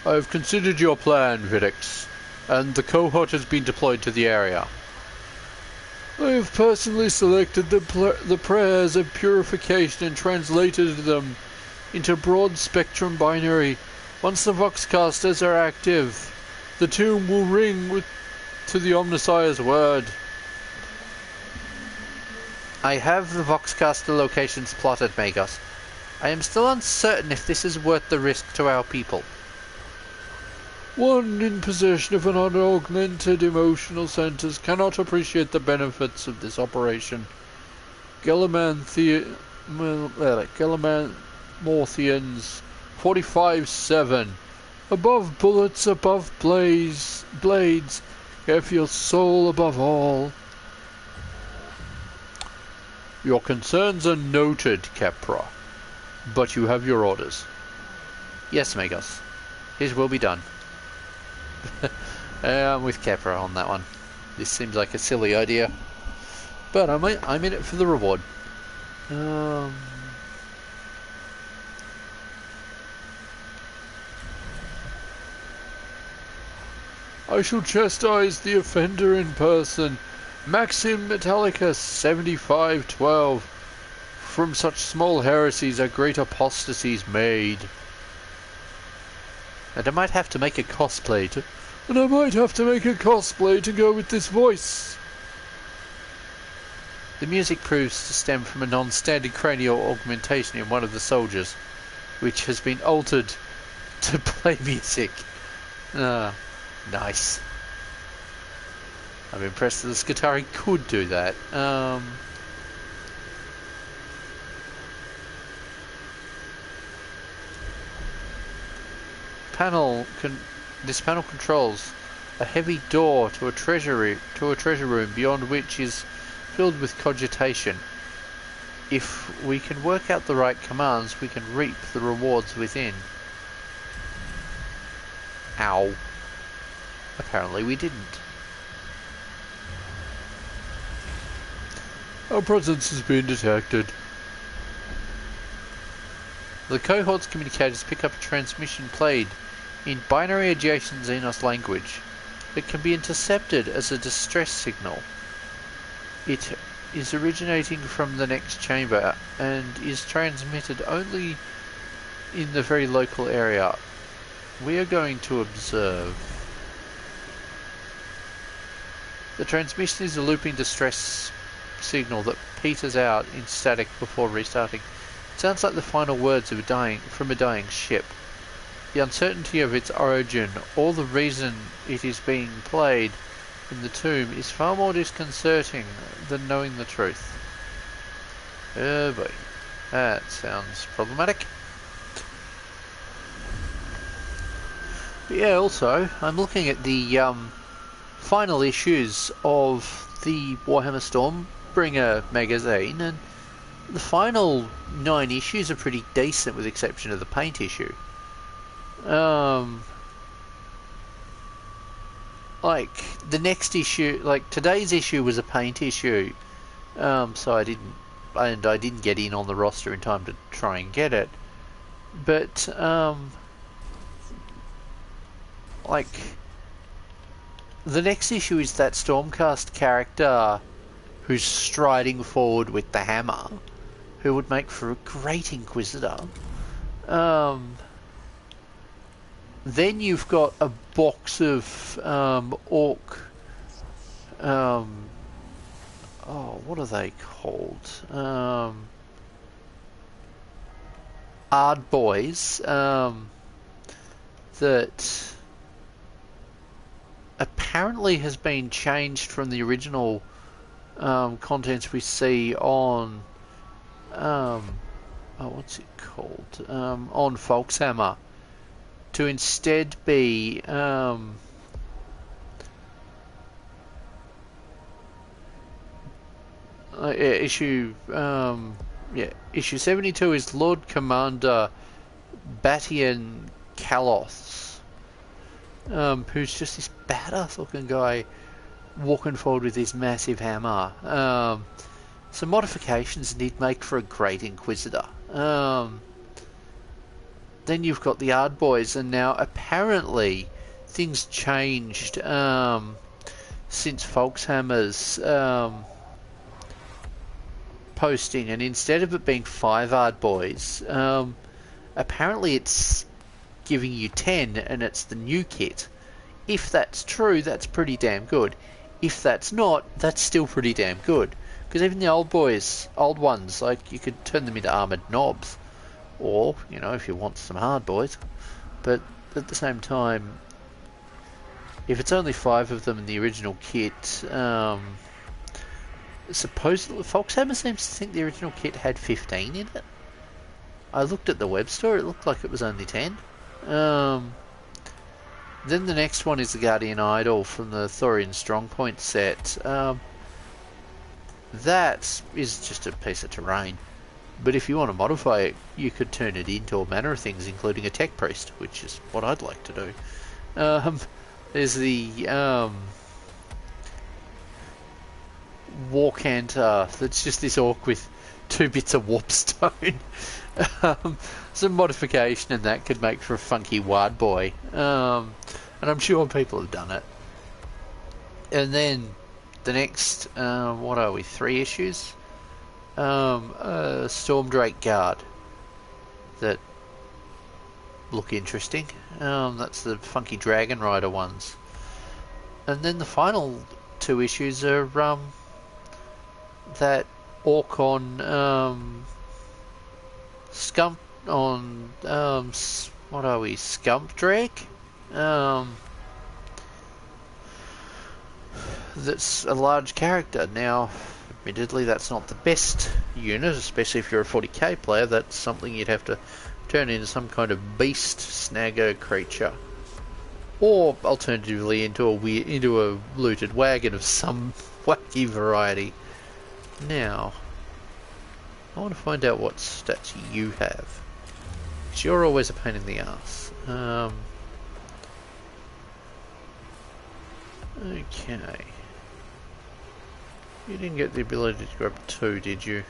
Speaker 1: I have considered your plan, Vidix, and the cohort has been deployed to the area. I have personally selected the prayers of purification and translated them into broad-spectrum binary. Once the Voxcasters are active, the tomb will ring to the Omnissiah's word. I have the Voxcaster locations plotted, Magos. I am still uncertain if this is worth the risk to our people. One in possession of an unaugmented emotional centers cannot appreciate the benefits of this operation. Gellermorthians 45-7. Above bullets, above blades, have your soul above all. Your concerns are noted, Capra, but you have your orders. Yes, Magos. His will be done. I'm with Capra on that one. This seems like a silly idea, but I'm in it for the reward. I shall chastise the offender in person. Maxim Mechanicus 7512. From such small heresies are great apostasies made. And I might have to make a cosplay
Speaker 2: And I might have to make a cosplay to go with this voice.
Speaker 3: The music proves to stem from a non-standard cranial augmentation in one of the soldiers, which has been altered to play music. Nice. I'm impressed that the Skitari could do that. This panel controls a heavy door to a treasure room beyond which is filled with cogitation. If we can work out the right commands, we can reap the rewards within. Ow. Apparently we didn't.
Speaker 2: Our presence has been detected.
Speaker 3: The cohort's communicators pick up a transmission played in binary adjacent Xenos language. It can be intercepted as a distress signal. It is originating from the next chamber and is transmitted only in the very local area. We are going to observe. The transmission is a looping distress signal that peters out in static before restarting. It sounds like the final words of from a dying ship. The uncertainty of its origin, or the reason it is being played in the tomb, is far more disconcerting than knowing the truth. Oh boy, that sounds problematic. But yeah, also, I'm looking at the final issues of the Warhammer Stormbringer magazine, and the final 9 issues are pretty decent with the exception of the paint issue. Like the next issue, like today's issue was a paint issue, so I didn't get in on the roster in time to try and get it. But like the next issue is that Stormcast character who's striding forward with the hammer, who would make for a great Inquisitor. Then you've got a box of orc. What are they called? Ard boys. That apparently has been changed from the original contents we see on. What's it called? On Folkshammer. To instead be issue 72 is Lord Commander Batian Kaloths, who's just this badass looking guy walking forward with his massive hammer. Some modifications need make for a great Inquisitor. Then you've got the Ard Boys, and now apparently things changed since Folkshammer's posting, and instead of it being 5 Ard Boys, apparently it's giving you 10, and it's the new kit. If that's true, that's pretty damn good. If that's not, that's still pretty damn good. Because even the old ones, like, you could turn them into armoured knobs. Or, you know, if you want some hard boys. But at the same time, if it's only 5 of them in the original kit, supposedly Folkshammer seems to think the original kit had 15 in it. I looked at the web store, it looked like it was only 10. Then the next one is the Guardian Idol from the Thorian Strongpoint set. That is just a piece of terrain. But if you want to modify it, you could turn it into all manner of things, including a tech priest, which is what I'd like to do. There's the War Cantor, that's just this orc with 2 bits of warpstone. Some modification and that could make for a funky Ward boy. And I'm sure people have done it. And then the next, what are we, 3 issues? Stormdrake Guard that look interesting. That's the funky Dragon Rider ones. And then the final two issues are that orc on Scump on what are we? Scump Drake. That's a large character. Now, admittedly, that's not the best unit, especially if you're a 40k player. That's something you'd have to turn into some kind of beast snagger creature, or alternatively into a looted wagon of some wacky variety. Now, I want to find out what stats you have, because you're always a pain in the ass. Okay. You didn't get the ability to grab 2, did you?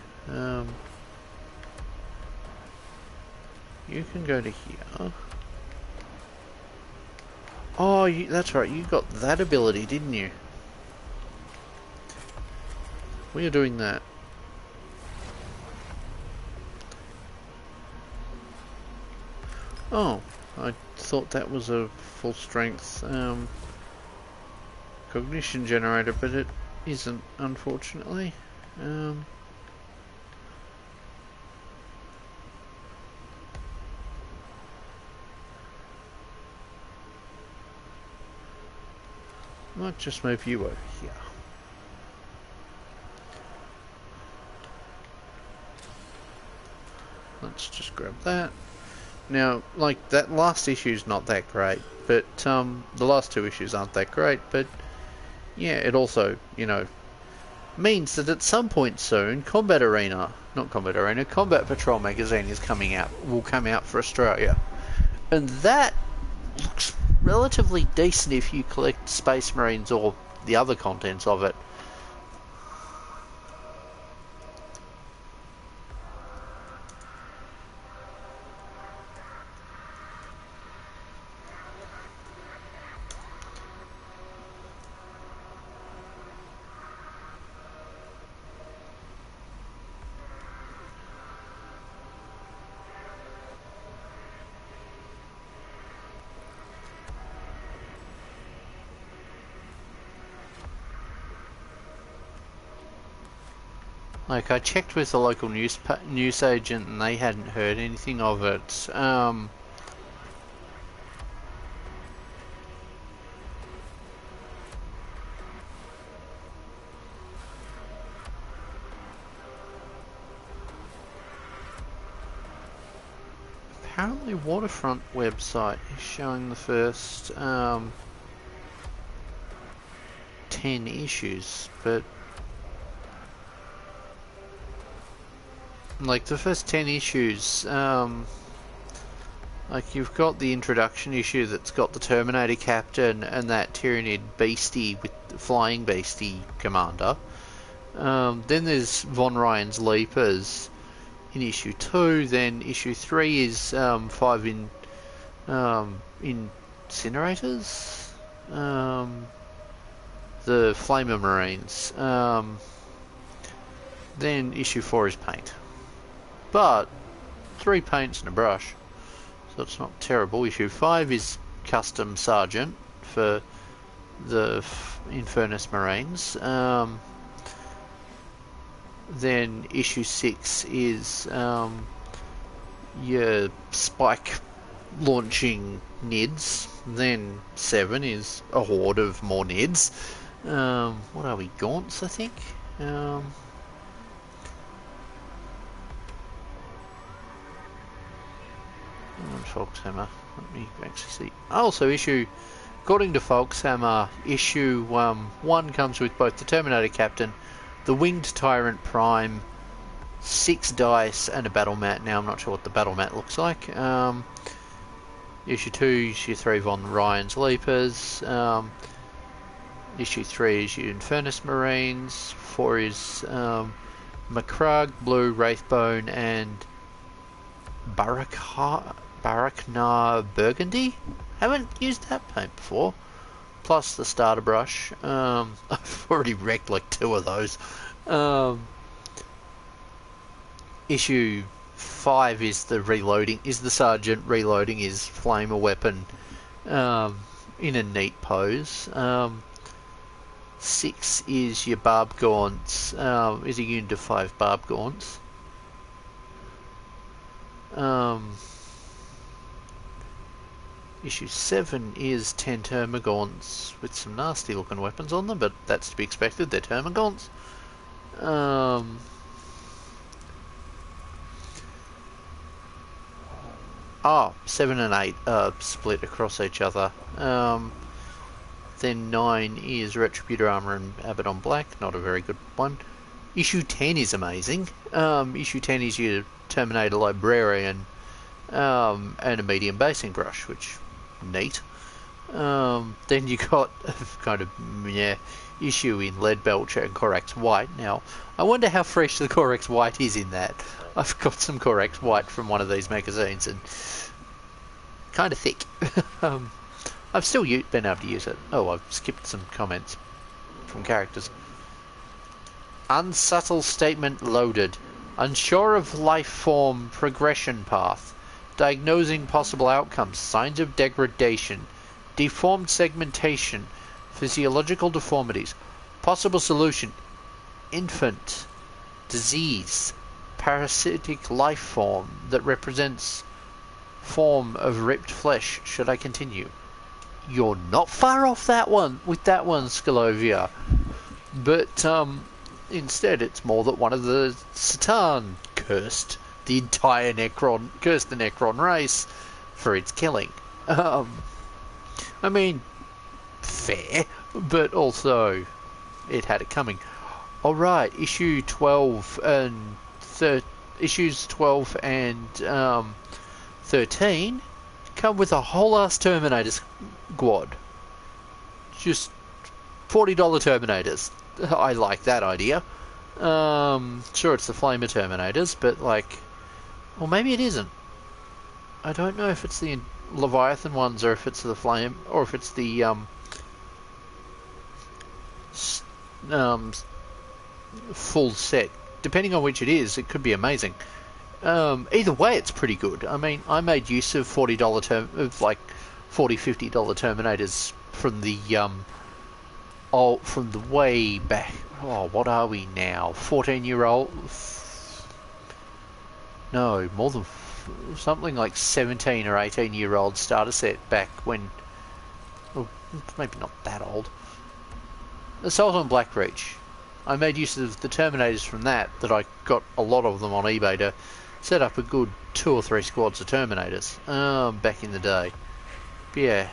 Speaker 3: You can go to here. Oh, that's right, you got that ability, didn't you? We are doing that. Oh, I thought that was a full strength cognition generator, but it isn't, unfortunately. Might just move you over here. Let's just grab that. Now, like, that last issue's not that great, but the last 2 issues aren't that great, but yeah, it also, you know, means that at some point soon, Combat Patrol magazine is coming out, will come out for Australia. And that looks relatively decent if you collect Space Marines or the other contents of it. Like, I checked with the local news agent and they hadn't heard anything of it. Apparently Waterfront website is showing the first 10 issues, but like the first 10 issues, like you've got the introduction issue that's got the Terminator Captain and that Tyranid Beastie with the Flying Beastie Commander. Then there's Von Ryan's Leapers in issue 2. Then issue 3 is 5 incinerators, the Flamer Marines. Then issue 4 is paint. But 3 paints and a brush, so it's not terrible. Issue 5 is custom sergeant for the Infernus Marines. Then issue 6 is your spike launching Nids. Then 7 is a horde of more Nids. What are we, Gaunts, I think? Folkshammer. Let me actually see. Also, according to Folkshammer, issue 1 comes with both the Terminator Captain, the Winged Tyrant Prime, 6 dice, and a battle mat. Now, I'm not sure what the battle mat looks like. Issue 2, issue 3, Von Ryan's Leapers. Issue 3 is your Infernus Marines. 4 is Macragge, Blue, Wraithbone, and Baraknar Burgundy? Haven't used that paint before. Plus the starter brush. I've already wrecked like 2 of those. Issue 5 is the sergeant reloading his flamer weapon. in a neat pose. 6 is your barb gaunts, is a unit of 5 barb gaunts. Issue 7 is 10 termagaunts with some nasty looking weapons on them, but that's to be expected, they're termagaunts. 7 and 8 are split across each other. Then 9 is Retributor Armor and Abaddon Black, not a very good one. Issue 10 is amazing. Issue 10 is your Terminator Librarian and a medium basing brush, which neat. Then you got a kind of issue in Lead Belcher and Corax White. Now, I wonder how fresh the Corax White is in that. I've got some Corax White from one of these magazines and kind of thick. I've still been able to use it. Oh, I've skipped some comments from characters. Unsubtle statement loaded. Unsure of life form progression path. Diagnosing possible outcomes. Signs of degradation. Deformed segmentation. Physiological deformities. Possible solution. Infant. Disease. Parasitic life form that represents form of ripped flesh. Should I continue? You're not far off that one with that one, Scalovia. But instead it's more that one of the Satan cursed the entire cursed the Necron race for its killing. I mean, fair, but also it had it coming. Alright, issue 12 and issues 12 and 13 come with a whole ass Terminator squad. Just $40 Terminators. I like that idea. Sure, it's the Flamer Terminators, but like, well, maybe it isn't. I don't know if it's the Leviathan ones or if it's the Flame, or if it's the full set. Depending on which it is, it could be amazing. Either way, it's pretty good. I mean, I made use of $40 $40, $50 Terminators from the from the way back. Oh, what are we now? 14-year-old? No, more than something like 17 or 18-year-old starter set back when. Well, maybe not that old. Assault on Blackreach. I made use of the Terminators from that I got a lot of them on eBay to set up a good 2 or 3 squads of Terminators back in the day. But yeah,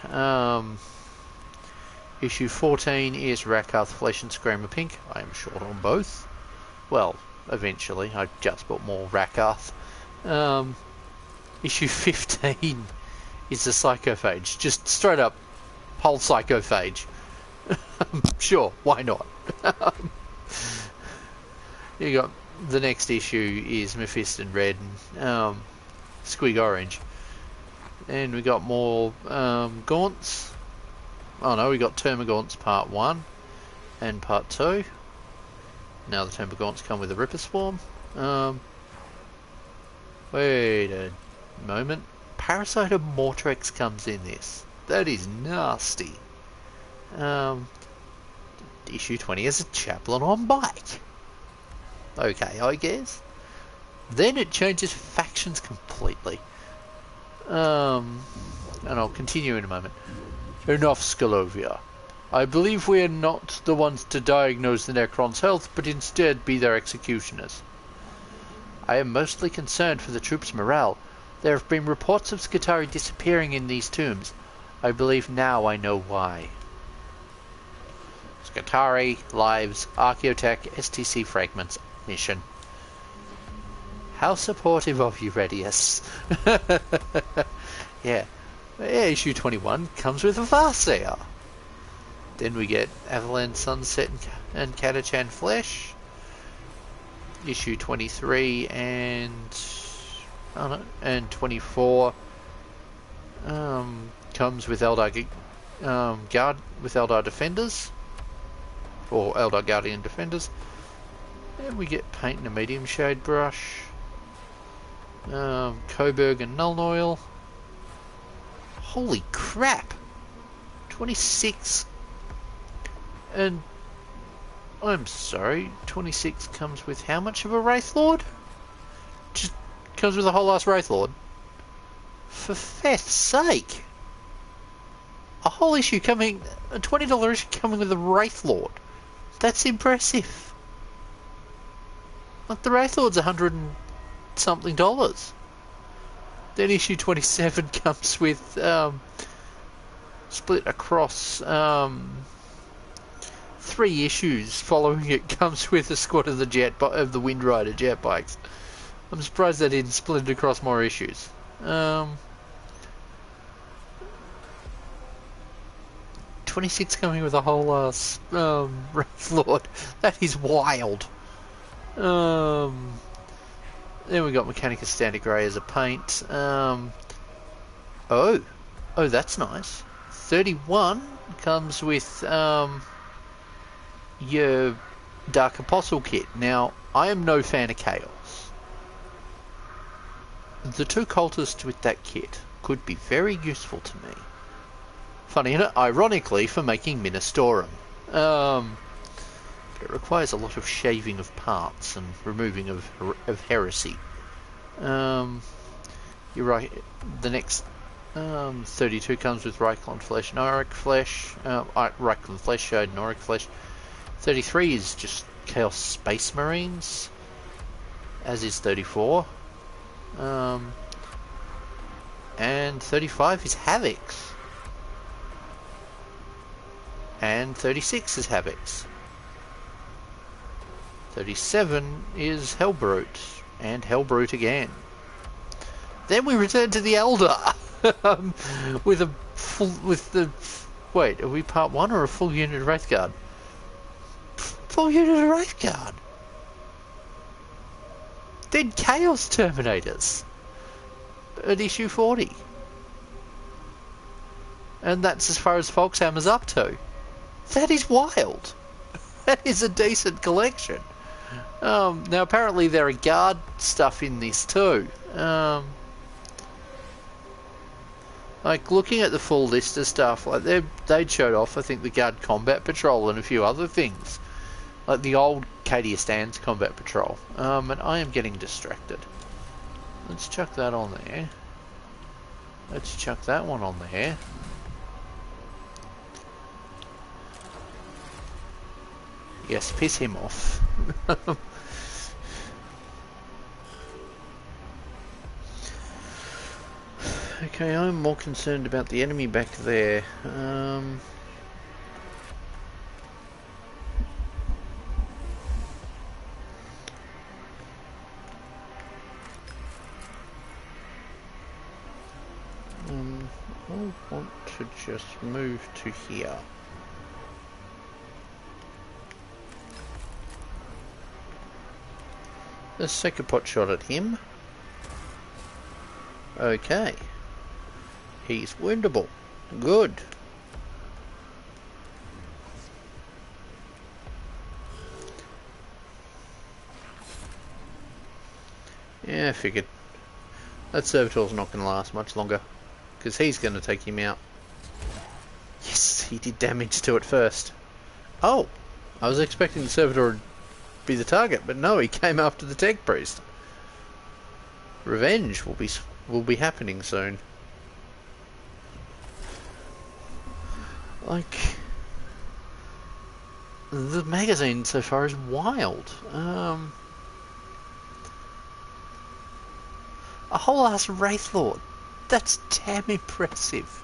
Speaker 3: issue 14 is Rakarth Flesh and Screamer Pink. I am short on both. Well, eventually. I just bought more Rakarth. Issue 15 is the Psychophage. Just straight up whole Psychophage. Sure, why not? You got the next issue is Mephiston Red and Squig Orange, and we got more Gaunts. Oh no, we got Termagaunts Part 1 and Part 2. Now the Termagaunts come with a Ripper Swarm. Wait a moment. Parasite of Mortrex comes in this. That is nasty. Issue 20 is a Chaplain on bike. Okay, I guess. Then it changes factions completely. And I'll continue in a moment. Enough, Scalovia. I believe we are not the ones to diagnose the Necron's health, but instead be their executioners. I am mostly concerned for the troops' morale. There have been reports of Skitarii disappearing in these tombs. I believe now I know why. Skitarii, lives, Archaeotech, STC fragments, mission. How supportive of you, Redius. Yeah. Issue 21 comes with a Farseer. Then we get Avalanche Sunset and Catachan Flesh. Issue 23 and 24 comes with Eldar Eldar Defenders, or Eldar Guardian Defenders. And we get paint and a medium shade brush, Coburg and Nuln Oil. Holy crap! 26, and I'm sorry, 26 comes with how much of a Wraith Lord? Just comes with a whole ass Wraith Lord. For Feth's sake! A whole issue coming, a $20 issue coming with a Wraith Lord. That's impressive. Like, the Wraith Lord's $100 and something. Then issue 27 comes with, split across, 3 issues. Following it comes with a squad of the Wind Rider jet bikes. I'm surprised they didn't split it across more issues. 26 coming with a whole ass Wraith Lord. That is wild. Then we got Mechanicus Standard Grey as a paint. Oh, that's nice. 31 comes with your Dark Apostle kit. Now, I am no fan of Chaos. The 2 cultists with that kit could be very useful to me. Funny enough, ironically, for making Ministorum. But it requires a lot of shaving of parts and removing of heresy. You're right. The next 32 comes with Reichland Flesh and Auric Flesh. Reichland Flesh Shade and Auric Flesh. 33 is just Chaos Space Marines, as is 34. And 35 is Havocs. And 36 is Havocs. 37 is Hellbrute, and Hellbrute again. Then we return to the Elder, with the wait, are we part 1 or a full unit of Wraithguard? Full unit of Wraithguard. Then Chaos Terminators at issue 40, and that's as far as Foxhammer's up to. That is wild. That is a decent collection. Now apparently there are guard stuff in this too. Like, looking at the full list of stuff, like they'd showed off, I think, the Guard Combat Patrol and a few other things, like the old Cadia Stands Combat Patrol. And I am getting distracted. Let's chuck that on there. Let's chuck that one on there. Yes, piss him off. Okay, I'm more concerned about the enemy back there. I want to just move to here. Let's take a pot shot at him. Okay. He's woundable. Good. Yeah, I figured. That Servitor's not going to last much longer, because he's going to take him out. Yes, he did damage to it first. Oh, I was expecting the Servitor would be the target, but no, he came after the Tech Priest. Revenge will be happening soon. Like, the magazine so far is wild. A whole ass Wraith Lord. That's damn impressive.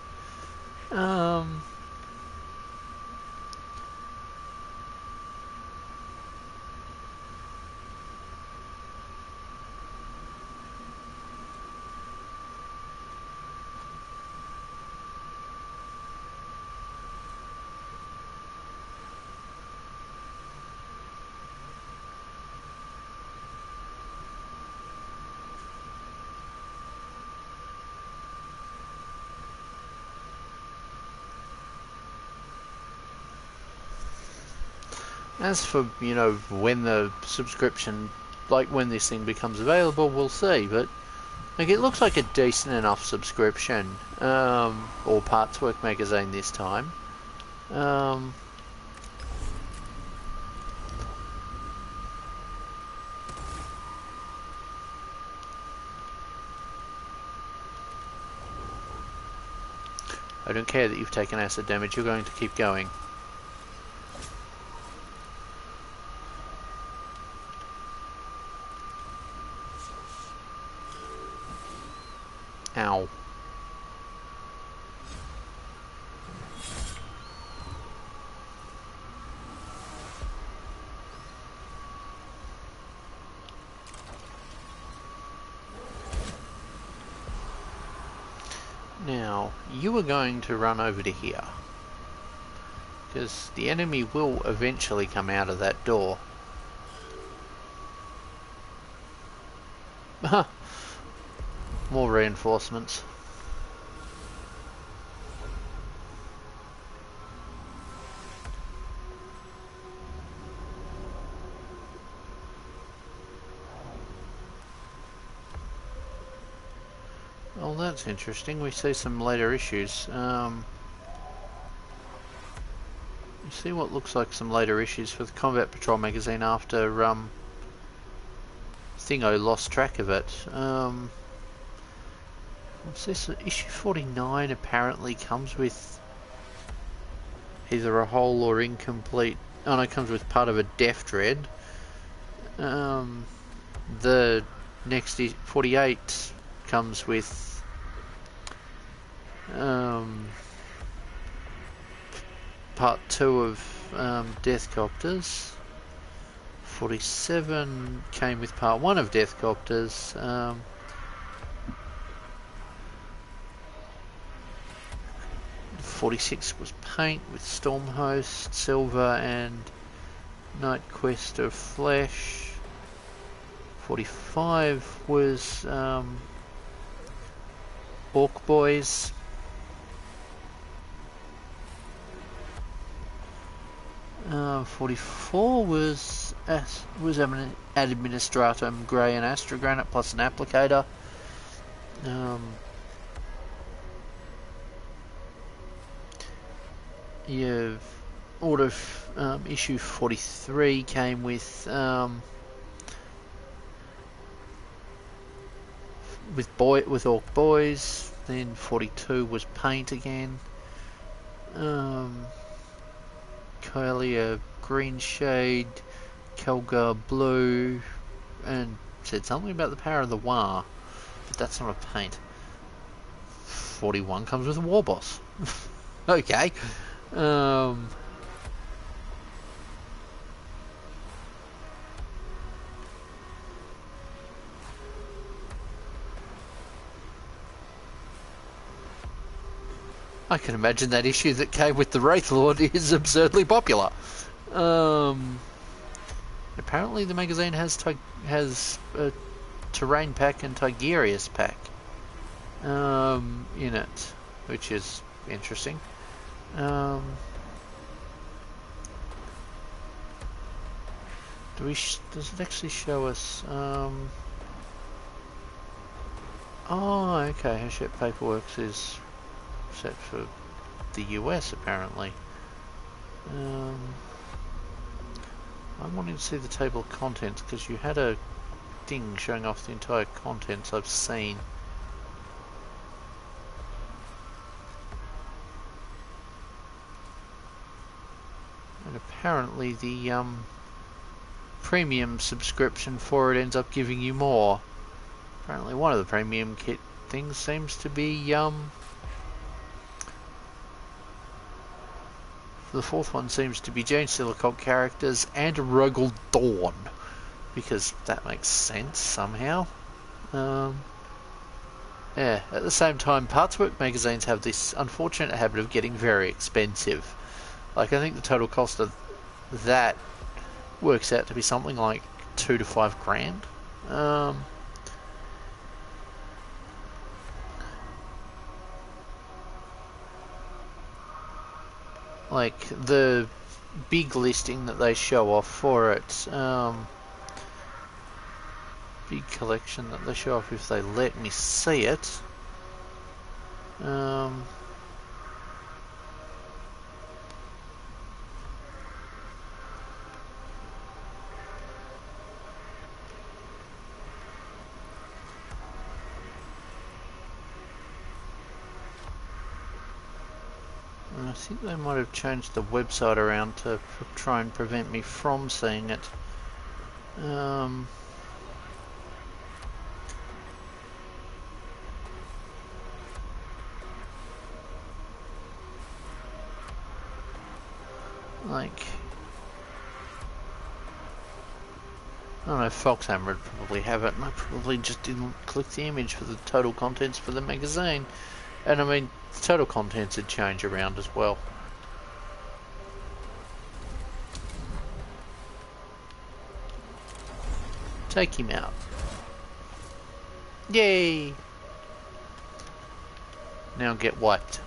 Speaker 3: As for, you know, when the subscription, like when this thing becomes available, we'll see, but Like, it looks like a decent enough subscription, or Parts Work magazine this time. I don't care that you've taken acid damage, you're going to keep going. Ow. Now, you are going to run over to here, because the enemy will eventually come out of that door. More reinforcements. Well, that's interesting. We see some later issues. You see what looks like some later issues for the Combat Patrol magazine after Thingo lost track of it. What's this? Issue 49 apparently comes with either a whole or incomplete. Oh no, it comes with part of a Death Dread. The next 48 comes with part 2 of Death Copters. 47 came with part 1 of Death Copters. 46 was Paint with Stormhost, Silver, and Night Quest of Flesh. 45 was Orc Boys. 44 was Administratum Grey and Astrogranite plus an applicator. You've order issue 43 came with Orc Boys. Then 42 was Paint again. Kalia Green Shade, Kelgar Blue, and said something about the power of the War, but that's not a Paint. 41 comes with a War Boss. Okay. I can imagine that issue that came with the Wraith Lord is absurdly popular. Apparently the magazine has a Terrain pack and Tigerius pack in it, which is interesting. Does it actually show us? Oh, okay. Hachette Paperworks is set for the US apparently. I'm wanting to see the table of contents because you had a thing showing off the entire contents I've seen. And apparently the premium subscription for it ends up giving you more. Apparently one of the premium kit things seems to be the fourth one seems to be Jane Silicon characters and a Rogel Dawn, because that makes sense somehow. Yeah, at the same time, Partswork magazines have this unfortunate habit of getting very expensive. Like, I think the total cost of that works out to be something like $2 to $5 grand. Like, the big listing that they show off for it big collection that they show off if they let me see it. I think they might have changed the website around to try and prevent me from seeing it. Like, I don't know, Foxhammer would probably have it, and I probably just didn't click the image for the total contents for the magazine. And I mean, the total contents would change around as well. Take him out. Yay! Now get wiped.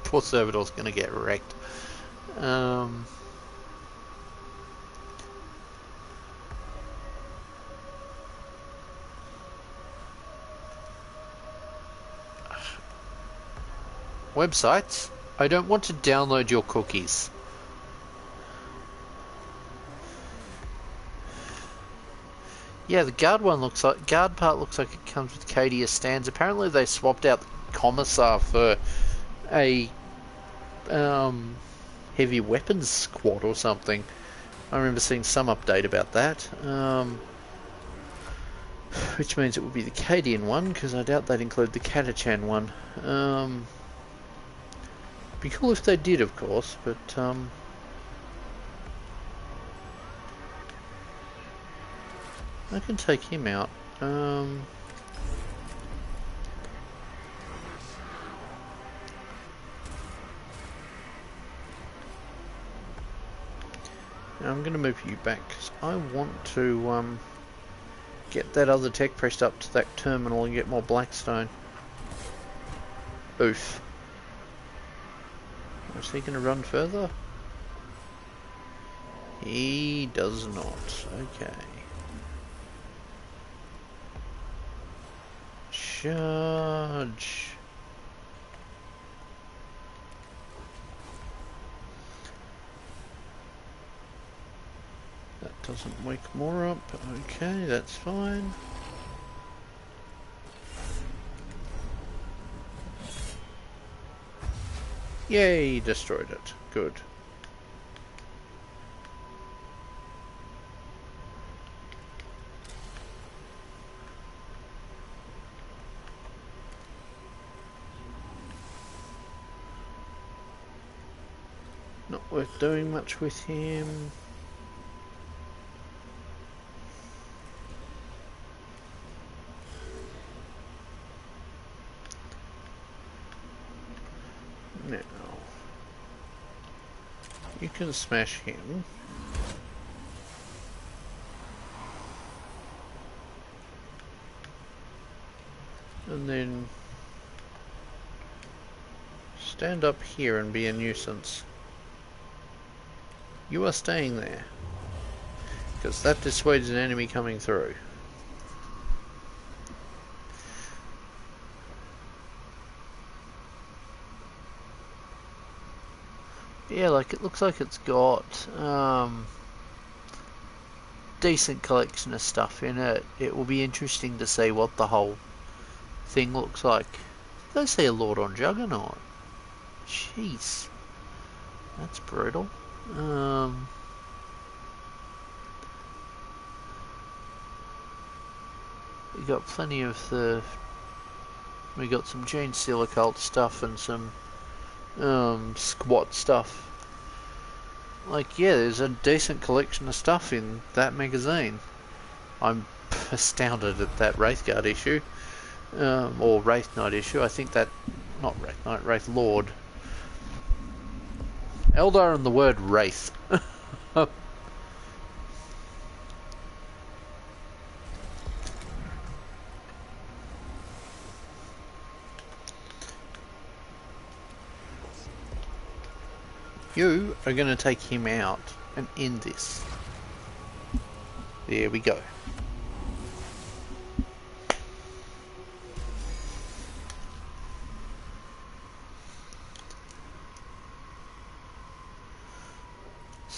Speaker 3: Poor Servitor's gonna get wrecked. Websites? I don't want to download your cookies. Yeah, the guard part looks like it comes with KDS stands. Apparently they swapped out the commissar for a heavy weapons squad or something. I remember seeing some update about that. Which means it would be the Cadian one, because I doubt they'd include the Catachan one. Be cool if they did, of course, but I can take him out. I'm going to move you back because I want to get that other tech pressed up to that terminal and get more blackstone. Oof. Is he going to run further? He does not. Okay. Charge. That doesn't wake more up. Okay, that's fine. Yay, destroyed it. Good. Not worth doing much with him. Now, you can smash him. And then stand up here and be a nuisance. You are staying there, because that dissuades an enemy coming through. Yeah, like it looks like it's got decent collection of stuff in it. It will be interesting to see what the whole thing looks like. Did I see a Lord on Juggernaut? Jeez, that's brutal. We got plenty of the. We got some Gene Stealer cult stuff and some squat stuff. Like, yeah, there's a decent collection of stuff in that magazine. I'm astounded at that Wraithguard issue, or Wraith Knight issue. I think that, not Wraith Knight, Wraith Lord. Eldar and the word Wraith. You are going to take him out and end this. There we go.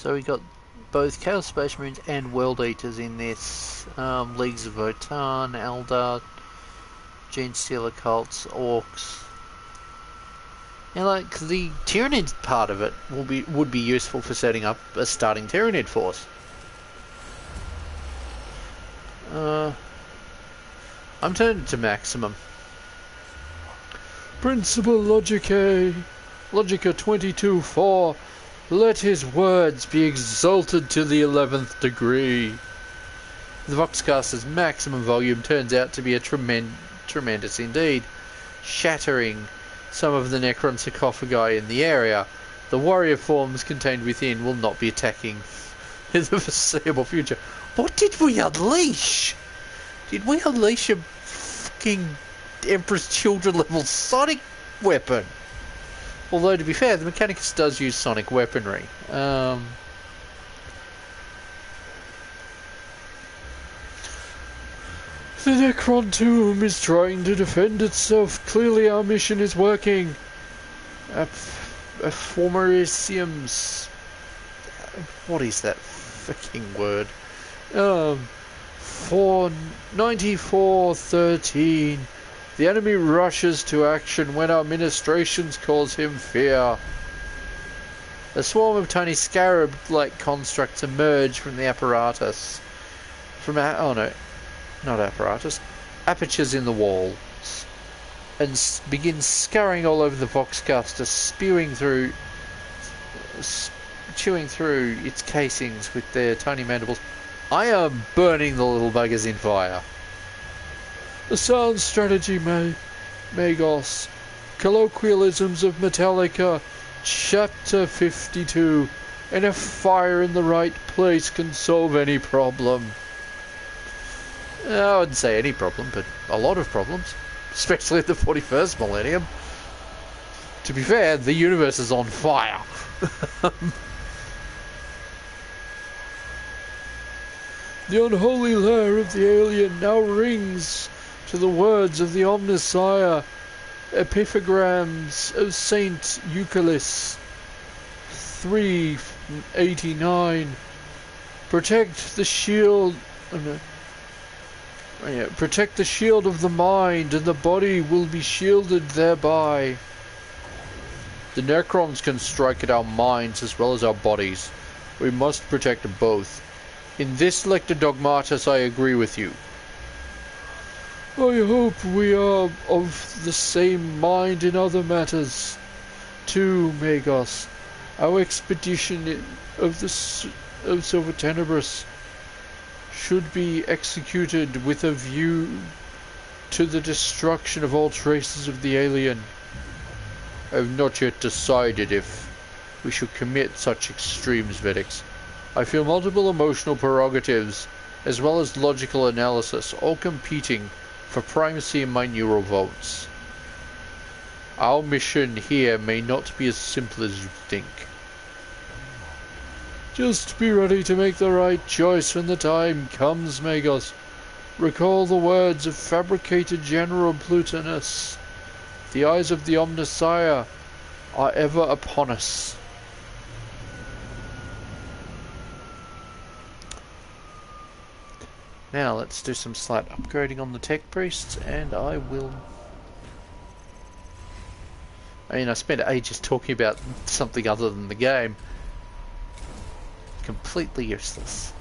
Speaker 3: So we got both Chaos Space Marines and World Eaters in this. Leagues of Votann, Eldar, Gene Stealer Cults, Orcs. And like the Tyranid part of it would be useful for setting up a starting Tyranid force. I'm turning to maximum.
Speaker 2: Principal Logica 22-4. Let his words be exalted to the 11th degree.
Speaker 3: The Voxcaster's maximum volume turns out to be a tremendous indeed, shattering some of the Necron sarcophagi in the area. The warrior forms contained within will not be attacking in the foreseeable future. What did we unleash? Did we unleash a fucking Emperor's Children level sonic weapon? Although, to be fair, the Mechanicus does use sonic weaponry.
Speaker 2: The Necron tomb is trying to defend itself. Clearly our mission is working.
Speaker 3: Formerisiums. What is that fucking word?
Speaker 2: 9413. The enemy rushes to action when our ministrations cause him fear.
Speaker 3: A swarm of tiny scarab-like constructs emerge from the apparatus. Apertures in the walls, and begin scurrying all over the Voxcaster, chewing through its casings with their tiny mandibles. I am burning the little buggers in fire.
Speaker 2: A sound strategy, Magos. Colloquialisms of Metallica, Chapter 52. And a fire in the right place can solve any problem.
Speaker 3: I wouldn't say any problem, but a lot of problems. Especially in the 41st millennium. To be fair, the universe is on fire.
Speaker 2: The unholy lair of the alien now rings to the words of the Omnissiah. Epigrams of Saint Eucharist 389. Protect the shield. Protect the shield of the mind, and the body will be shielded thereby. The Necrons can strike at our minds as well as our bodies. We must protect both. In this Lector Dogmatus I agree with you. I hope we are of the same mind in other matters, too, Magos. Our expedition of Silver Tenebris should be executed with a view to the destruction of all traces of the alien. I have not yet decided if we should commit such extremes, Vedix. I feel multiple emotional prerogatives, as well as logical analysis, all competing for primacy in my neural votes. Our mission here may not be as simple as you think. Just be ready to make the right choice when the time comes, Magos. Recall the words of fabricated General Plutonus. The eyes of the Omnissiah are ever upon us.
Speaker 3: Now let's do some slight upgrading on the tech priests, and I spent ages talking about something other than the game. Completely useless.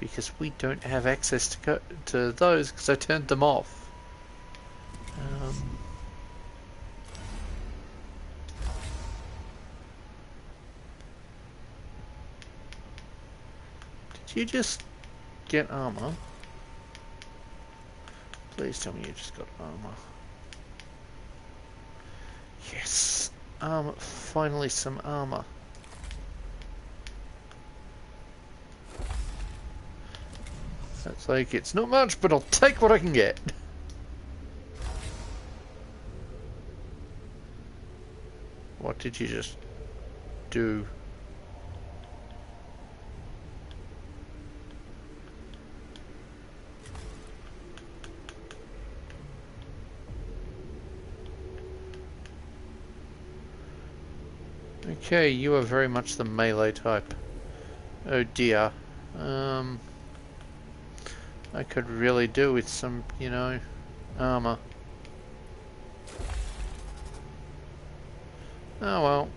Speaker 3: Because we don't have access to those because I turned them off. Did you just get armor? Please tell me you just got armor. Yes! Finally some armor. That's like, it's not much, but I'll take what I can get. What did you just do?
Speaker 2: Okay, you are very much the melee type. Oh dear. I could really do with some, you know, armor. Oh well.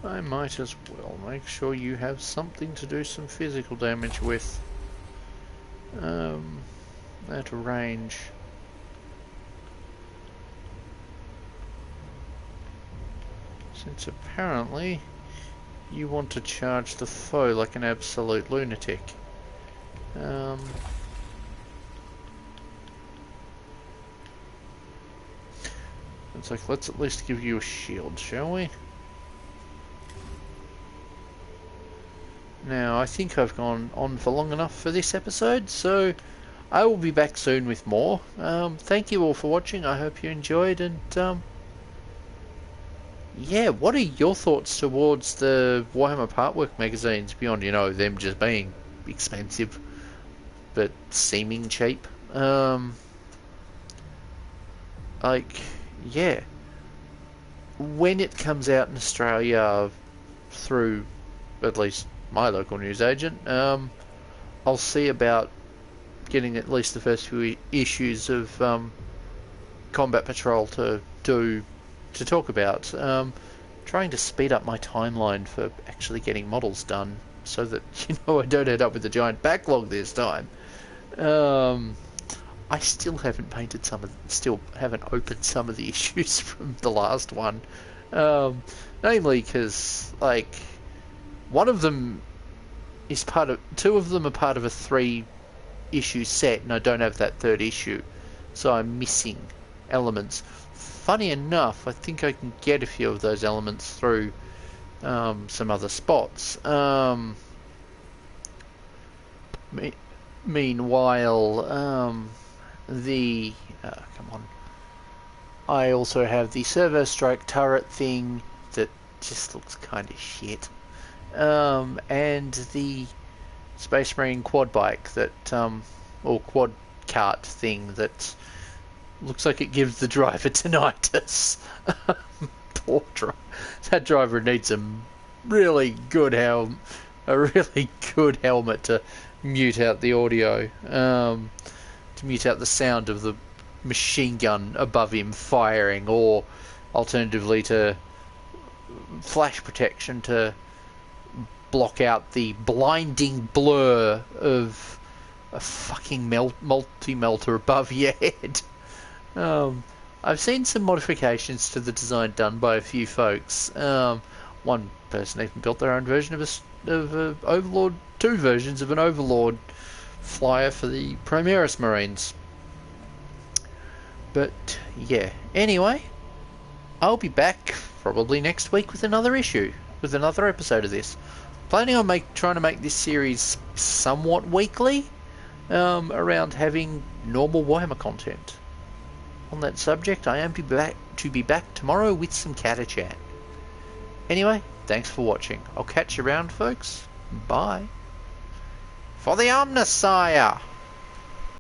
Speaker 2: I might as well make sure you have something to do some physical damage with. At range. Since apparently you want to charge the foe like an absolute lunatic. It's like, let's at least give you a shield, shall we? Now, I think I've gone on for long enough for this episode, so I will be back soon with more. Thank you all for watching. I hope you enjoyed, and yeah, what are your thoughts towards the Warhammer Partwork magazines beyond, you know, them just being expensive but seeming cheap? Like, yeah, when it comes out in Australia through at least my local newsagent, I'll see about getting at least the first few issues of Combat Patrol to talk about. Trying to speed up my timeline for actually getting models done so that, you know, I don't end up with a giant backlog this time. I still haven't opened some of the issues from the last one. Namely because, like, one of them is two of them are part of a 3-issue set, and I don't have that 3rd issue, so I'm missing elements. Funny enough, I think I can get a few of those elements through some other spots. Meanwhile, come on. I also have the servo strike turret thing that just looks kind of shit. And the Space Marine quad bike that, or quad cart thing that looks like it gives the driver tinnitus. Poor driver. That driver needs a really good helmet to mute out the audio, to mute out the sound of the machine gun above him firing, or alternatively to flash protection to block out the blinding blur of a fucking multi-melter above your head. I've seen some modifications to the design done by a few folks. One person even built their own version of a Overlord, 2 versions of an Overlord flyer for the Primaris Marines. But yeah, anyway, I'll be back probably next week with another issue, with another episode of this. Planning on trying to make this series somewhat weekly, around having normal Warhammer content. On that subject, I am to be back tomorrow with some catter chat. Anyway, thanks for watching. I'll catch you around, folks. Bye. For the Omnissiah!